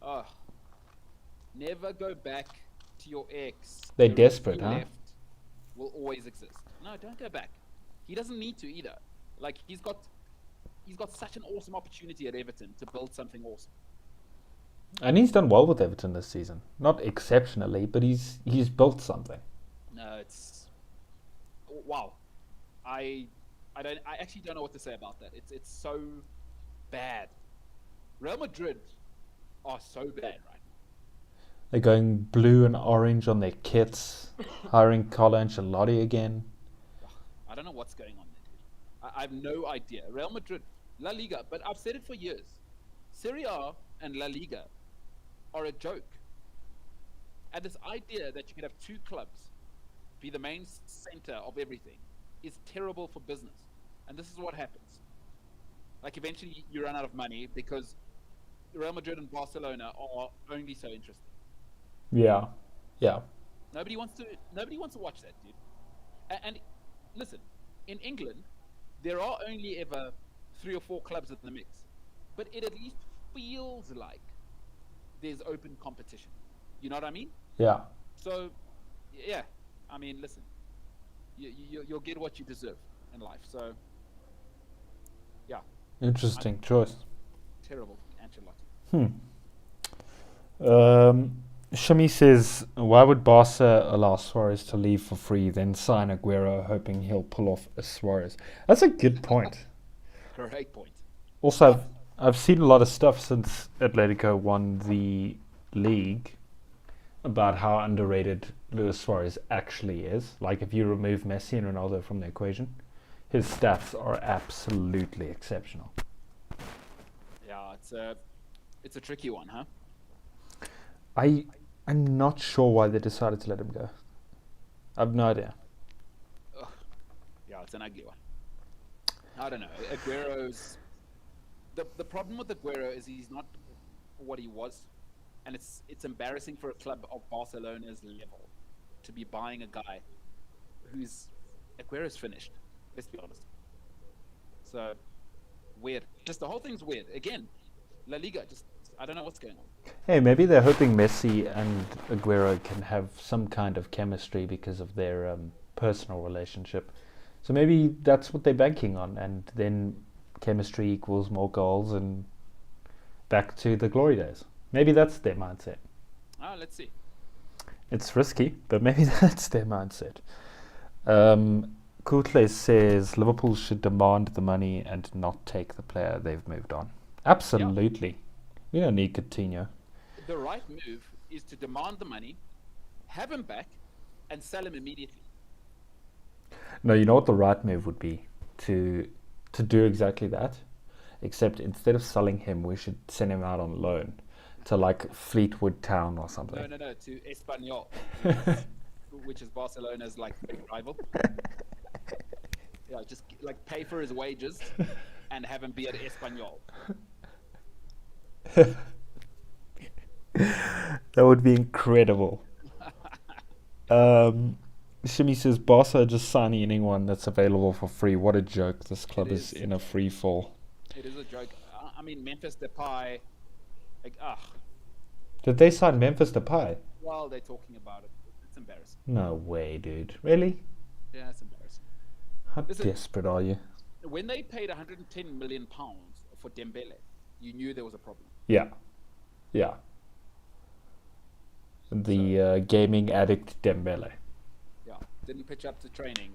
Oh. Never go back to your ex. They're The desperate, risk huh? you left will always exist. No, don't go back. He doesn't need to either. Like, he's got such an awesome opportunity at Everton to build something awesome. And he's done well with Everton this season. Not exceptionally, but he's built something. No, it's wow. I actually don't know what to say about that. It's so bad. Real Madrid are so bad right now. They're going blue and orange on their kits, hiring Carlo Ancelotti again. I don't know what's going on there, dude. I have no idea. Real Madrid, La Liga, but I've said it for years. Serie A and La Liga are a joke. And this idea that you could have two clubs be the main center of everything is terrible for business. And this is what happens. Like, eventually you run out of money because Real Madrid and Barcelona are only so interesting. Yeah. Nobody wants to watch that, dude. And listen, in England, there are only ever 3 or 4 clubs in the mix, but it at least feels like there's open competition. You know what I mean? Yeah. So, yeah. I mean, listen, you'll get what you deserve in life. So, yeah. Interesting choice. Terrible, Ancelotti. Shami says, why would Barca allow Suarez to leave for free, then sign Aguero, hoping he'll pull off a Suarez? That's a good point. Great point. Also, I've seen a lot of stuff since Atletico won the league about how underrated Luis Suarez actually is. Like, if you remove Messi and Ronaldo from the equation, his stats are absolutely exceptional. Yeah, it's a tricky one, huh? I'm not sure why they decided to let him go. I've no idea. Ugh. Yeah, it's an ugly one. I don't know. Aguero's the problem with Aguero is he's not what he was, and it's embarrassing for a club of Barcelona's level to be buying a guy who's Aguero's finished. Let's be honest. So weird. Just the whole thing's weird. Again, La Liga. Just I don't know what's going on. Hey, maybe they're hoping Messi and Aguero can have some kind of chemistry because of their personal relationship. So maybe that's what they're banking on, and then chemistry equals more goals and back to the glory days. Maybe that's their mindset. Oh, let's see. It's risky, but maybe that's their mindset. Kutle says Liverpool should demand the money and not take the player. They've moved on. Absolutely. Yeah. We don't need Coutinho. The right move is to demand the money, have him back, and sell him immediately. No, you know what the right move would be? To do exactly that. Except instead of selling him, we should send him out on loan to like Fleetwood Town or something. No, to Espanyol, which is Barcelona's like big rival. Yeah, just like pay for his wages and have him be at Espanyol. That would be incredible. Shimi says Barca are just signing anyone that's available for free. What a joke. This club is in a free fall. It is a joke. I mean, Memphis Depay, like, Did they sign Memphis Depay? Well, they're talking about it. It's embarrassing. No way, dude. Really? Yeah, it's embarrassing. How desperate are you? When they paid 110 million pounds for Dembele, you knew there was a problem. Yeah. The gaming addict Dembele. Yeah, didn't pitch up to training,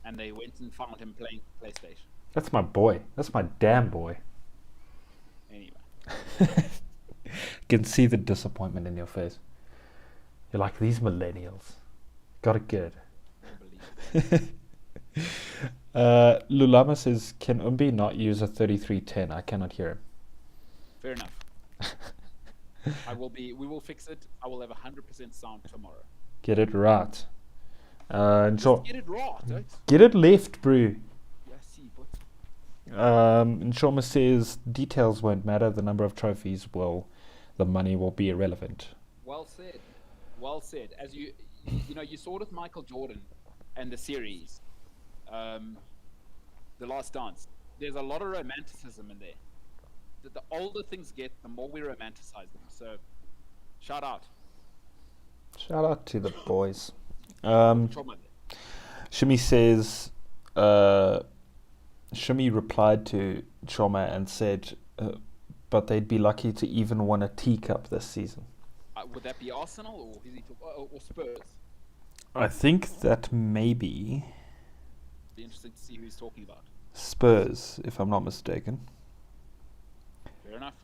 and they went and found him playing PlayStation. That's my boy. That's my damn boy. Anyway. Can see the disappointment in your face. You're like, these millennials. Got it good. Lulama says, can Umbi not use a 3310? I cannot hear him. Fair enough. We will fix it. I will have 100% sound tomorrow. Get it right. Get it right. Get it left, bro. Yeah, see, but... Nshoma says, details won't matter. The number of trophies the money will be irrelevant. Well said. Well said. As you saw with Michael Jordan and the series, The Last Dance. There's a lot of romanticism in there. The older things get, the more we romanticize them. So, shout out. Shout out to the boys. Shimi says, Shimi replied to Choma and said, but they'd be lucky to even win a teacup this season. Would that be Arsenal or Spurs? I think that maybe... Be interesting to see who he's talking about. Spurs, if I'm not mistaken. Fair enough.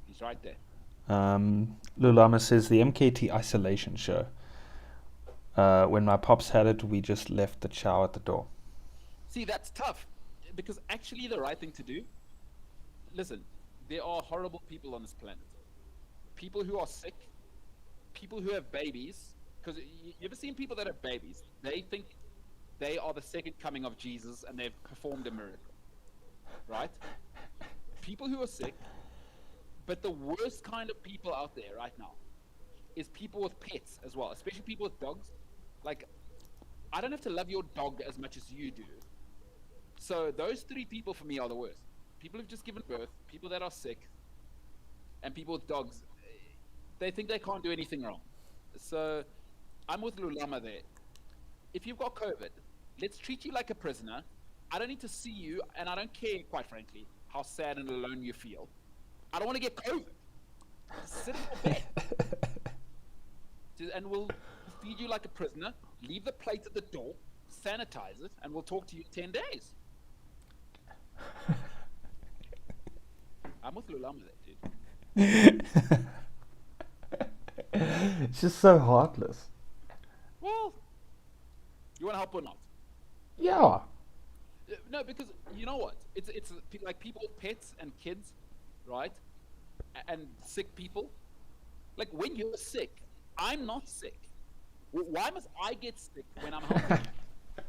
He's right there. Lulama says, the MKT isolation show. When my pops had it, we just left the chow at the door. See, that's tough. Because actually the right thing to do... Listen, there are horrible people on this planet. People who are sick. People who have babies. Because you ever seen people that have babies? They think they are the second coming of Jesus and they've performed a miracle. Right? People who are sick. But the worst kind of people out there right now is people with pets as well, especially people with dogs. Like, I don't have to love your dog as much as you do. So those three people for me are the worst. People who've just given birth, people that are sick, and people with dogs. They think they can't do anything wrong. So I'm with Lulama there. If you've got COVID, let's treat you like a prisoner. I don't need to see you, and I don't care, quite frankly, how sad and alone you feel. I don't want to get COVID. Just sit in your bed. And we'll feed you like a prisoner, leave the plate at the door, sanitize it, and we'll talk to you in 10 days. I'm with Lulama there, dude. It's just so heartless. Well, you want to help or not? Yeah. No, because you know what? It's like people with pets and kids, right? And sick people. Like when you're sick, I'm not sick. Why must I get sick when I'm helping you? Do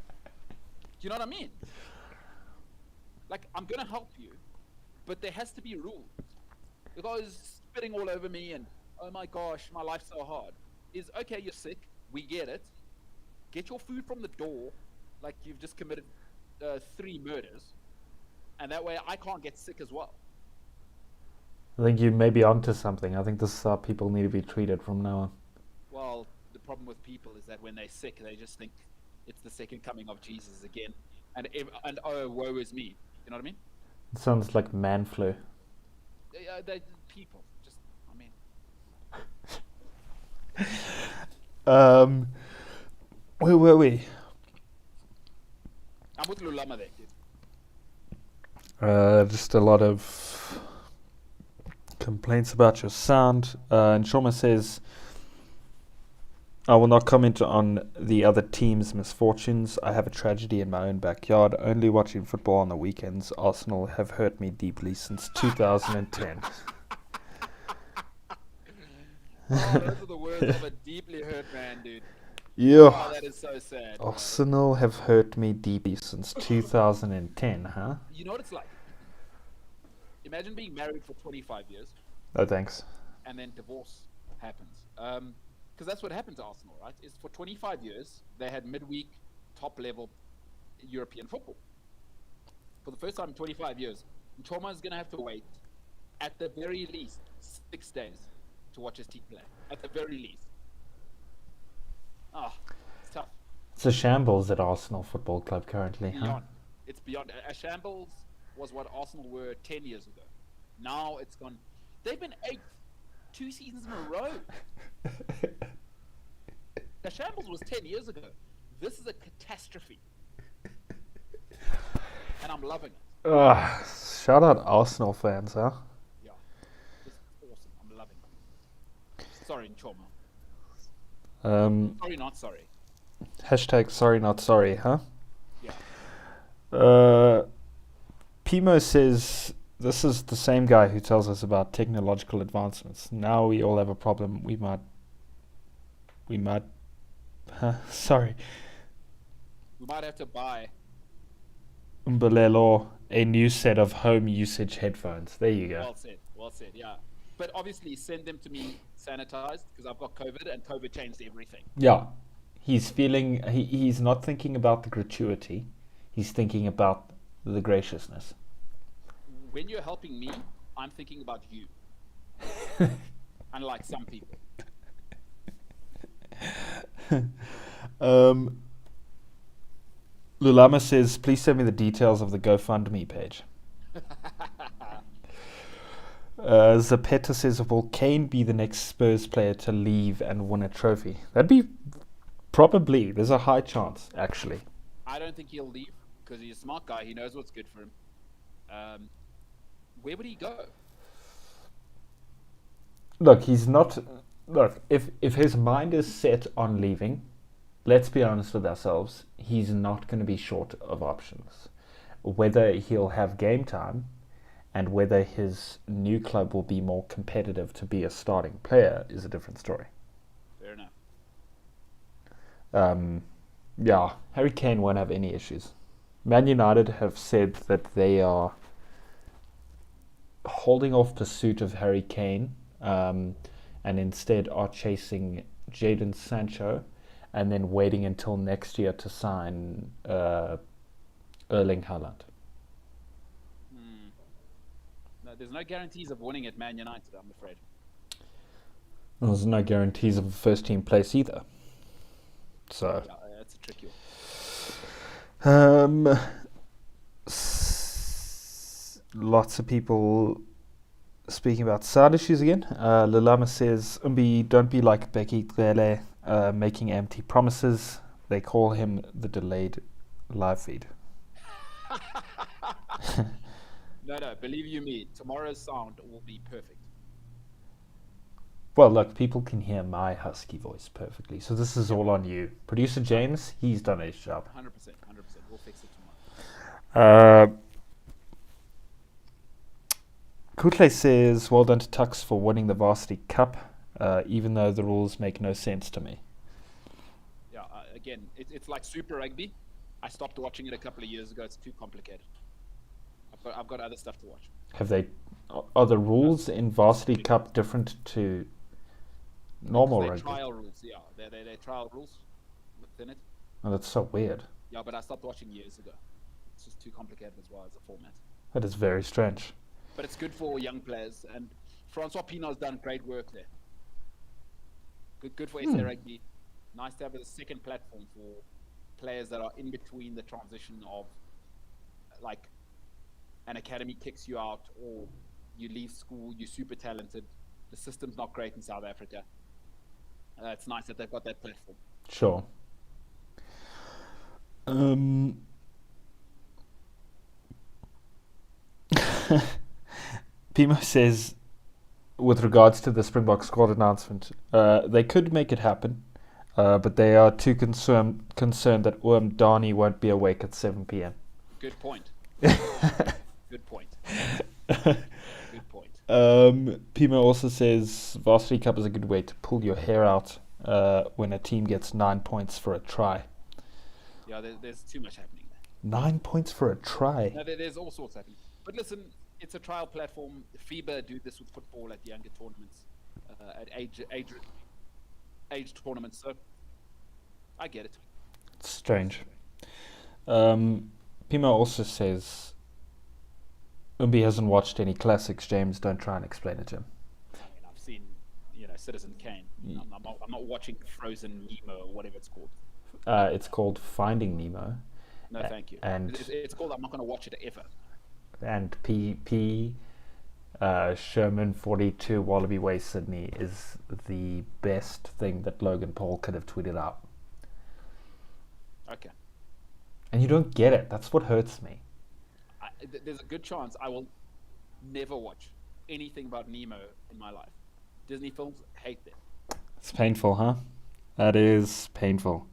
you know what I mean? Like, I'm gonna help you, but there has to be rules. Because spitting all over me and, oh my gosh, my life's so hard, is okay, you're sick, we get it. Get your food from the door, like you've just committed 3 murders, and that way I can't get sick as well. I think you may be onto something. I think this is how people need to be treated from now on. Well, the problem with people is that when they're sick, they just think it's the second coming of Jesus again, and oh, woe is me. You know what I mean? It sounds like man flu. They people just, Where were we? I'm with Lulama there, dude. Just a lot of complaints about your sound. And Shoma says, I will not comment on the other team's misfortunes. I have a tragedy in my own backyard. Only watching football on the weekends. Arsenal have hurt me deeply since 2010. Oh, those are the words of a deeply hurt man, dude. Yeah. Oh, that is so sad. Arsenal have hurt me deeply since 2010, huh? You know what it's like? Imagine being married for 25 years. Oh, thanks. And then divorce happens. Because that's what happened to Arsenal, right? Is for 25 years, they had midweek, top-level European football. For the first time in 25 years, Choma is going to have to wait, at the very least, 6 days to watch his team play. At the very least. It's tough. It's a shambles at Arsenal Football Club currently, huh? It's beyond. A shambles was what Arsenal were 10 years ago. Now it's gone. They've been 8th 2 seasons in a row. A shambles was 10 years ago. This is a catastrophe. And I'm loving it. Shout out Arsenal fans, huh? Yeah. It's awesome. I'm loving it. Sorry, Choma. Sorry, not sorry. Hashtag sorry, not sorry, huh? Yeah. Pimo says, this is the same guy who tells us about technological advancements. Now we all have a problem. We might, sorry. We might have to buy Umbelelo, a new set of home usage headphones. There you go. Well said, yeah. But obviously send them to me sanitized because I've got COVID and COVID changed everything. Yeah. He's not thinking about the gratuity. He's thinking about the graciousness. When you're helping me, I'm thinking about you. Unlike some people. Lulama says, please send me the details of the GoFundMe page. Zapeta says, will Kane be the next Spurs player to leave and win a trophy? That'd be probably. There's a high chance, actually. I don't think he'll leave because he's a smart guy. He knows what's good for him. Where would he go? Look, he's not. Look, if his mind is set on leaving, let's be honest with ourselves, he's not going to be short of options. Whether he'll have game time and whether his new club will be more competitive to be a starting player is a different story. Fair enough. Yeah, Harry Kane won't have any issues. Man United have said that they are holding off pursuit of Harry Kane and instead are chasing Jadon Sancho and then waiting until next year to sign Erling Haaland. No, there's no guarantees of winning at Man United, I'm afraid. There's no guarantees of a first team place either. So yeah, that's a tricky one. Lots of people speaking about side issues again, Lalama says, Umbi, don't be like Becky Grele, making empty promises. They call him the delayed live feed. No, believe you me, tomorrow's sound will be perfect. Well, look, people can hear my husky voice perfectly, so this is all on you. Producer James, he's done his job. 100%. We'll fix it tomorrow. Kutle says, well done to Tux for winning the Varsity Cup, even though the rules make no sense to me. Yeah, again, it's like Super Rugby. I stopped watching it a couple of years ago. It's too complicated. I've got other stuff to watch. Are the rules in Varsity Cup different to normal they're rugby? Trial rules, yeah. They're trial rules within it. Oh, that's so weird. Yeah, but I stopped watching years ago. It's just too complicated as well as a format. That is very strange. But it's good for young players, and Francois Pinault's done great work there. Good for SA Rugby. Nice to have a second platform for players that are in between the transition of, like, an academy kicks you out, or you leave school, you're super talented. The system's not great in South Africa. It's nice that they've got that platform. Sure. Pimo says, with regards to the Springbok squad announcement, they could make it happen, but they are too concerned that Dani won't be awake at 7 p.m. Good point. Good point. Good point. Pimo also says Varsity Cup is a good way to pull your hair out when a team gets 9 points for a try. Yeah, there's too much happening there. 9 points for a try? No, there's all sorts happening. But listen, it's a trial platform. FIBA do this with football at younger tournaments, at age tournaments. So I get it. It's strange. Pimo also says Umbi hasn't watched any classics. James, don't try and explain it to him. I mean, I've seen, Citizen Kane. I'm not watching Frozen Nemo or whatever it's called. It's called Finding Nemo. No, thank you. And it's called I'm not going to watch it ever. And PP Sherman 42 Wallaby Way Sydney is the best thing that Logan Paul could have tweeted out. Okay. And you don't get it. That's what hurts me. There's a good chance I will never watch anything about Nemo in my life. Disney films, hate them. It's painful, huh? That is painful.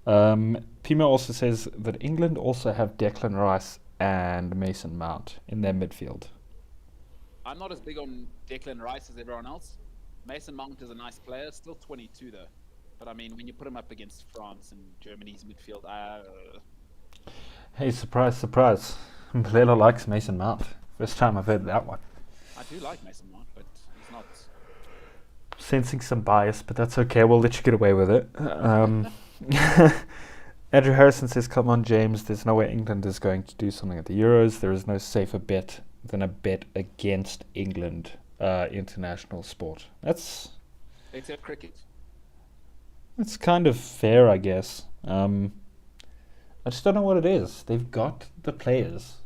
Pima also says that England also have Declan Rice and Mason Mount in their midfield. I'm not as big on Declan Rice as everyone else. Mason Mount is a nice player, still 22 though. But I mean, when you put him up against France and Germany's midfield, Hey, surprise, surprise. Mplelo likes Mason Mount. First time I've heard that one. I do like Mason Mount, but he's not... Sensing some bias, but that's okay. We'll let you get away with it. Andrew Harrison says, come on, James. There's no way England is going to do something at the Euros. There is no safer bet than a bet against England international sport. Except cricket. That's kind of fair, I guess. I just don't know what it is. They've got the players,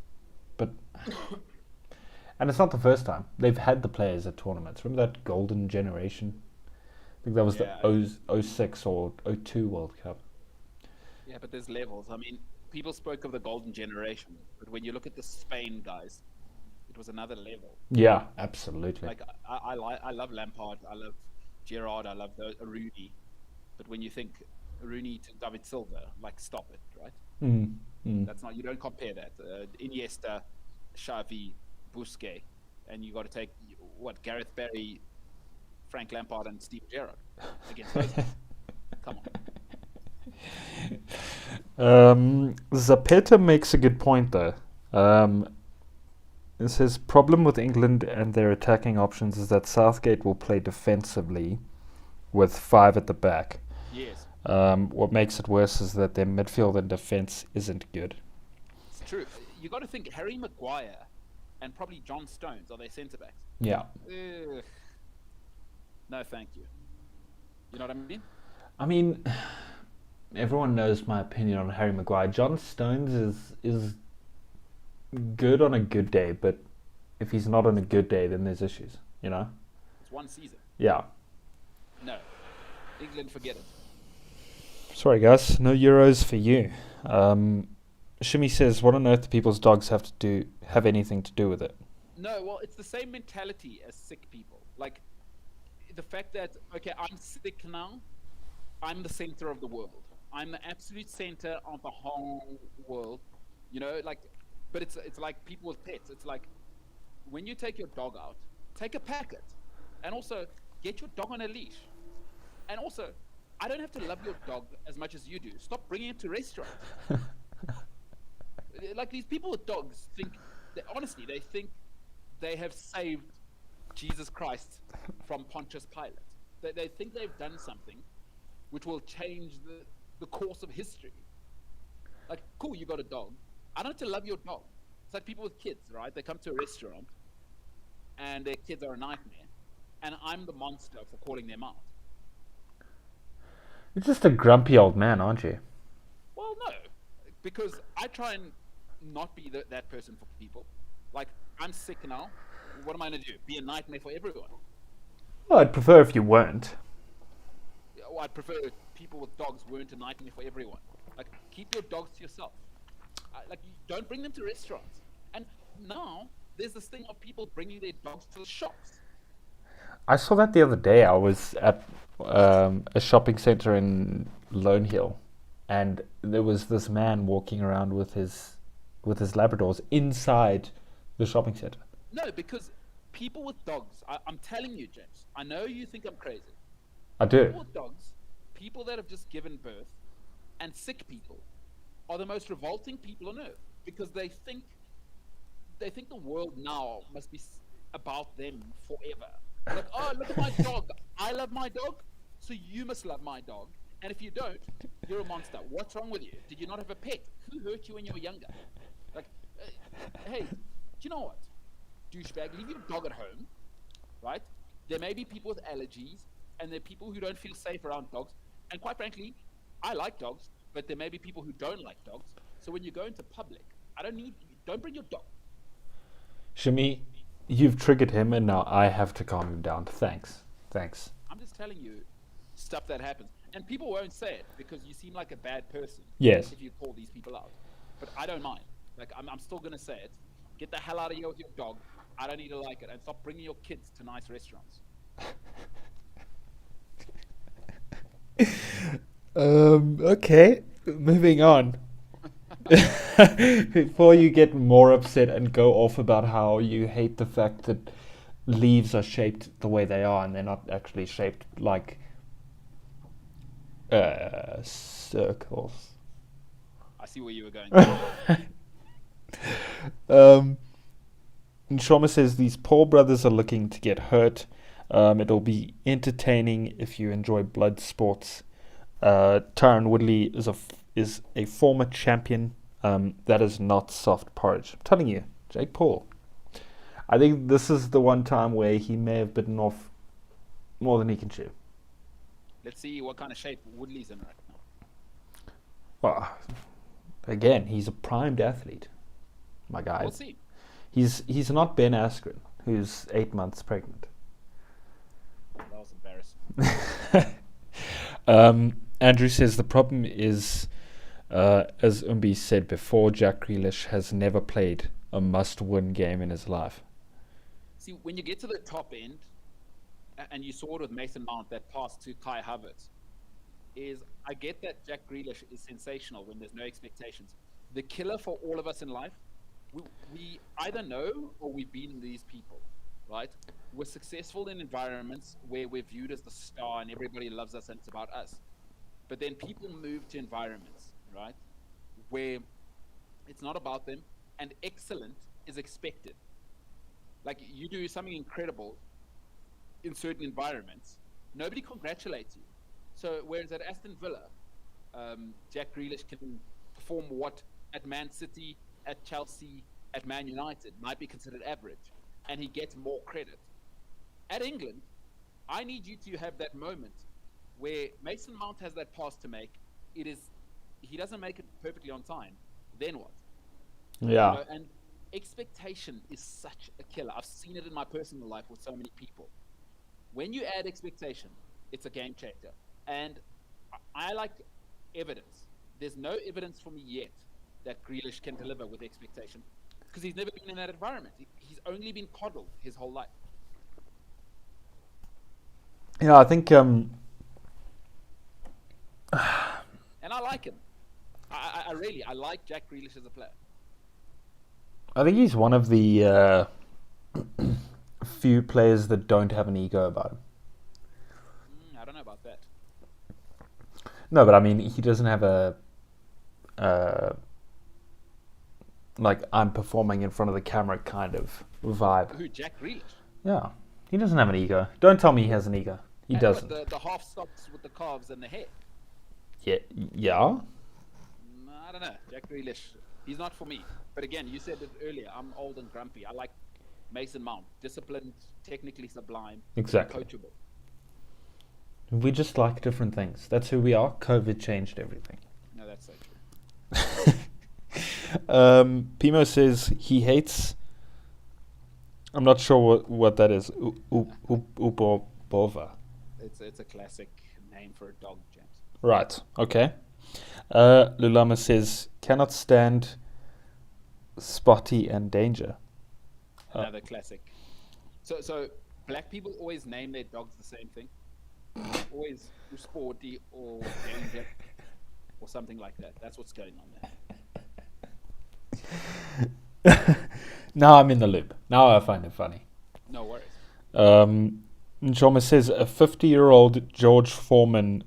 but... And it's not the first time. They've had the players at tournaments. Remember that golden generation? I think that was the 06 or 02 World Cup. Yeah, but there's levels. I mean, people spoke of the golden generation, but when you look at the Spain guys, it was another level. Yeah, absolutely. Like, I love Lampard, I love Gerrard, I love Rooney. But when you think Rooney to David Silva, like, stop it, right? That's not, you don't compare that. Iniesta, Xavi, Busquets, and you got to take Gareth Barry, Frank Lampard, and Steve Gerrard against those guys. Come on. Zapeta makes a good point though. It says problem with England and their attacking options is that Southgate will play defensively with 5 at the back. Yes. What makes it worse is that their midfield and defence isn't good. It's true. You got to think Harry Maguire and probably John Stones are their centre backs. Yeah. Ugh. No, thank you. You know what I mean? I mean, everyone knows my opinion on Harry Maguire. John Stones is good on a good day, but if he's not on a good day, then there's issues, you know? It's one season. Yeah. No. England, forget it. Sorry, guys. No Euros for you. Shimmy says, what on earth do people's dogs have anything to do with it? No, well, it's the same mentality as sick people. Like, the fact that, okay, I'm sick now, I'm the center of the world. I'm the absolute center of the whole world. You know, like, but it's like people with pets. It's like, when you take your dog out, take a packet. And also, get your dog on a leash. And also, I don't have to love your dog as much as you do. Stop bringing it to restaurants. Like, these people with dogs think, honestly, they think they have saved Jesus Christ from Pontius Pilate. They think they've done something which will change the course of history. Like, cool, you got a dog. I don't have to love your dog. It's like people with kids, right? They come to a restaurant, and their kids are a nightmare, and I'm the monster for calling them out. You're just a grumpy old man, aren't you? Well, no, because I try and not be that person for people. Like, I'm sick now. What am I going to do? Be a nightmare for everyone? Well, I'd prefer if you weren't. Well, I'd prefer if people with dogs weren't a nightmare for everyone. Like, keep your dogs to yourself. Like, don't bring them to restaurants. And now, there's this thing of people bringing their dogs to the shops. I saw that the other day. I was at a shopping center in Lone Hill, and there was this man walking around with his Labradors inside the shopping center. No, because people with dogs, I'm telling you, James, I know you think I'm crazy. I do. People with dogs, people that have just given birth, and sick people are the most revolting people on earth, because they think the world now must be about them forever. Like, oh, look at my dog. I love my dog, so you must love my dog. And if you don't, you're a monster. What's wrong with you? Did you not have a pet? Who hurt you when you were younger? Like, hey, do you know what? Douchebag, leave your dog at home, right? There may be people with allergies, and there are people who don't feel safe around dogs. And quite frankly, I like dogs, but there may be people who don't like dogs. So when you go into public, don't bring your dog. Shimi, you've triggered him, and now I have to calm him down. Thanks. I'm just telling you stuff that happens. And people won't say it because you seem like a bad person. Yes. If you call these people out. But I don't mind. Like, I'm still going to say it. Get the hell out of here with your dog. I don't need to like it. And stop bringing your kids to nice restaurants. Okay. Moving on. Before you get more upset and go off about how you hate the fact that leaves are shaped the way they are and they're not actually shaped like circles. I see where you were going. And Shoma says these poor brothers are looking to get hurt. It'll be entertaining if you enjoy blood sports. Tyron Woodley is a former champion. That is not soft porridge. I'm telling you, Jake Paul. I think this is the one time where he may have bitten off more than he can chew. Let's see what kind of shape Woodley's in right now. Well, again, he's a primed athlete, my guy. We'll see. He's not Ben Askren, who's 8 months pregnant. That was embarrassing. Andrew says the problem is, as Umbi said before, Jack Grealish has never played a must-win game in his life. See, when you get to the top end, and you saw it with Mason Mount, that pass to Kai Havertz, I get that Jack Grealish is sensational when there's no expectations. The killer for all of us in life, we either know or we've been these people, right? We're successful in environments where we're viewed as the star and everybody loves us and it's about us. But then people move to environments, right, where it's not about them and excellent is expected. Like, you do something incredible in certain environments, nobody congratulates you. So whereas at Aston Villa, Jack Grealish can perform what at Man City, at Chelsea, at Man United might be considered average, and he gets more credit. At England, I need you to have that moment where Mason Mount has that pass to make. He doesn't make it perfectly on time. Then what? Yeah. And expectation is such a killer. I've seen it in my personal life with so many people. When you add expectation, it's a game changer. And I like evidence. There's no evidence for me yet that Grealish can deliver with expectation because he's never been in that environment. He's only been coddled his whole life. Yeah, I think. And I like him. I really like Jack Grealish as a player. I think he's one of the few players that don't have an ego about him. I don't know about that. No, but I mean, he doesn't have a like I'm performing in front of the camera kind of vibe. Who, Jack Grealish? Yeah, he doesn't have an ego. Don't tell me he has an ego. He doesn't. The half stops with the calves and the hair. Yeah. I don't know. Jack Grealish, he's not for me. But again, you said it earlier. I'm old and grumpy. I like Mason Mount, disciplined, technically sublime, Exactly. coachable. We just like different things. That's who we are. COVID changed everything. No, that's so true. Pimo says he hates. I'm not sure what that is. Upobova. It's a classic name for a dog, James. Right. Okay. Lulama says cannot stand Spotty and Danger. Another classic. So black people always name their dogs the same thing. Always Sporty or Danger or something like that. That's what's going on there. Now I'm in the loop. Now I find it funny. No worries. Njoma says a 50-year-old George Foreman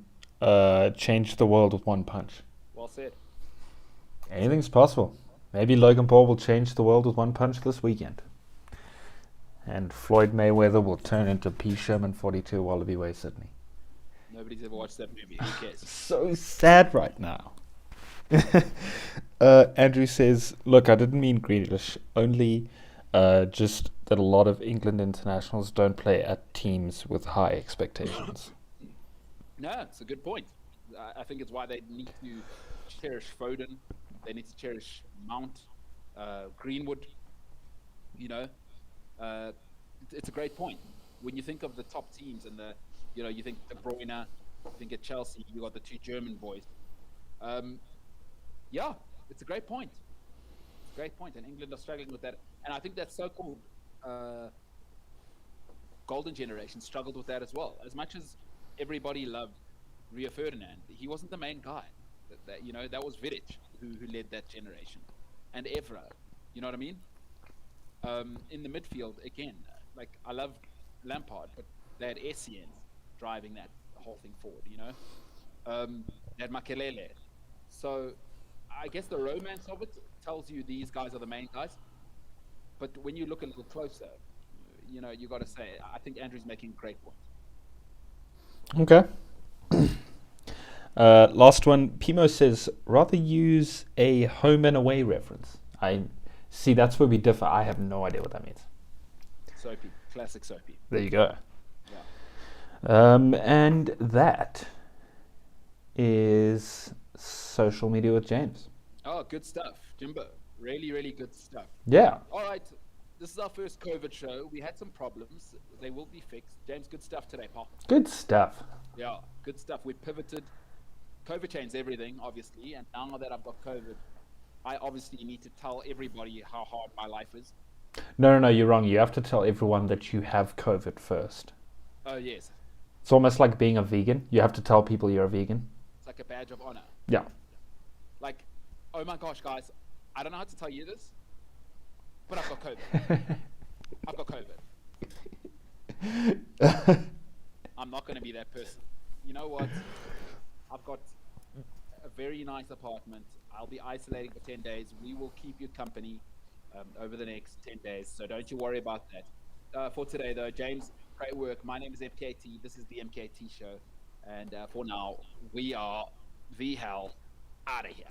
changed the world with one punch. Well said. Anything's possible. Maybe Logan Paul will change the world with one punch this weekend. And Floyd Mayweather will turn into P. Sherman 42 Wallaby Way, Sydney. Nobody's ever watched that movie. Who cares? So sad right now. Andrew says, look, I didn't mean Grealish, only just that a lot of England internationals don't play at teams with high expectations. No, it's a good point. I think it's why they need to cherish Foden. They need to cherish Mount, Greenwood. You know, it's a great point. When you think of the top teams and you think De Bruyne, you think at Chelsea, you got the two German boys. Yeah, it's a great point. It's a great point, and England are struggling with that. And I think that so-called golden generation struggled with that as well. As much as everybody loved Rio Ferdinand, he wasn't the main guy. That was Vidic who led that generation, and Evra. You know what I mean? In the midfield, again, like I love Lampard, but they had Essien driving that whole thing forward. They had Makelele. So I guess the romance of it tells you these guys are the main guys. But when you look a little closer, you got to say, I think Andrew's making a great point. Okay. Last one. Pimo says, rather use a home and away reference. I see, that's where we differ. I have no idea what that means. Soapy. Classic Soapy. There you go. Yeah. And that is Social Media with James. Oh, good stuff, Jimbo. Really, really good stuff. Yeah. All right. This is our first COVID show. We had some problems. They will be fixed. James, good stuff today, pal. Good stuff. Yeah, good stuff. We pivoted. COVID changed everything, obviously. And now that I've got COVID, I obviously need to tell everybody how hard my life is. No, you're wrong. You have to tell everyone that you have COVID first. Oh, yes. It's almost like being a vegan. You have to tell people you're a vegan. It's like a badge of honor. Yeah. Like, oh my gosh, guys, I don't know how to tell you this, but I've got COVID. I've got COVID. I'm not going to be that person. You know what? I've got a very nice apartment. I'll be isolating for 10 days. We will keep you company over the next 10 days, so don't you worry about that. For today, though, James, great work. My name is MKT. This is the MKT Show. And for now, we are the hell out of here.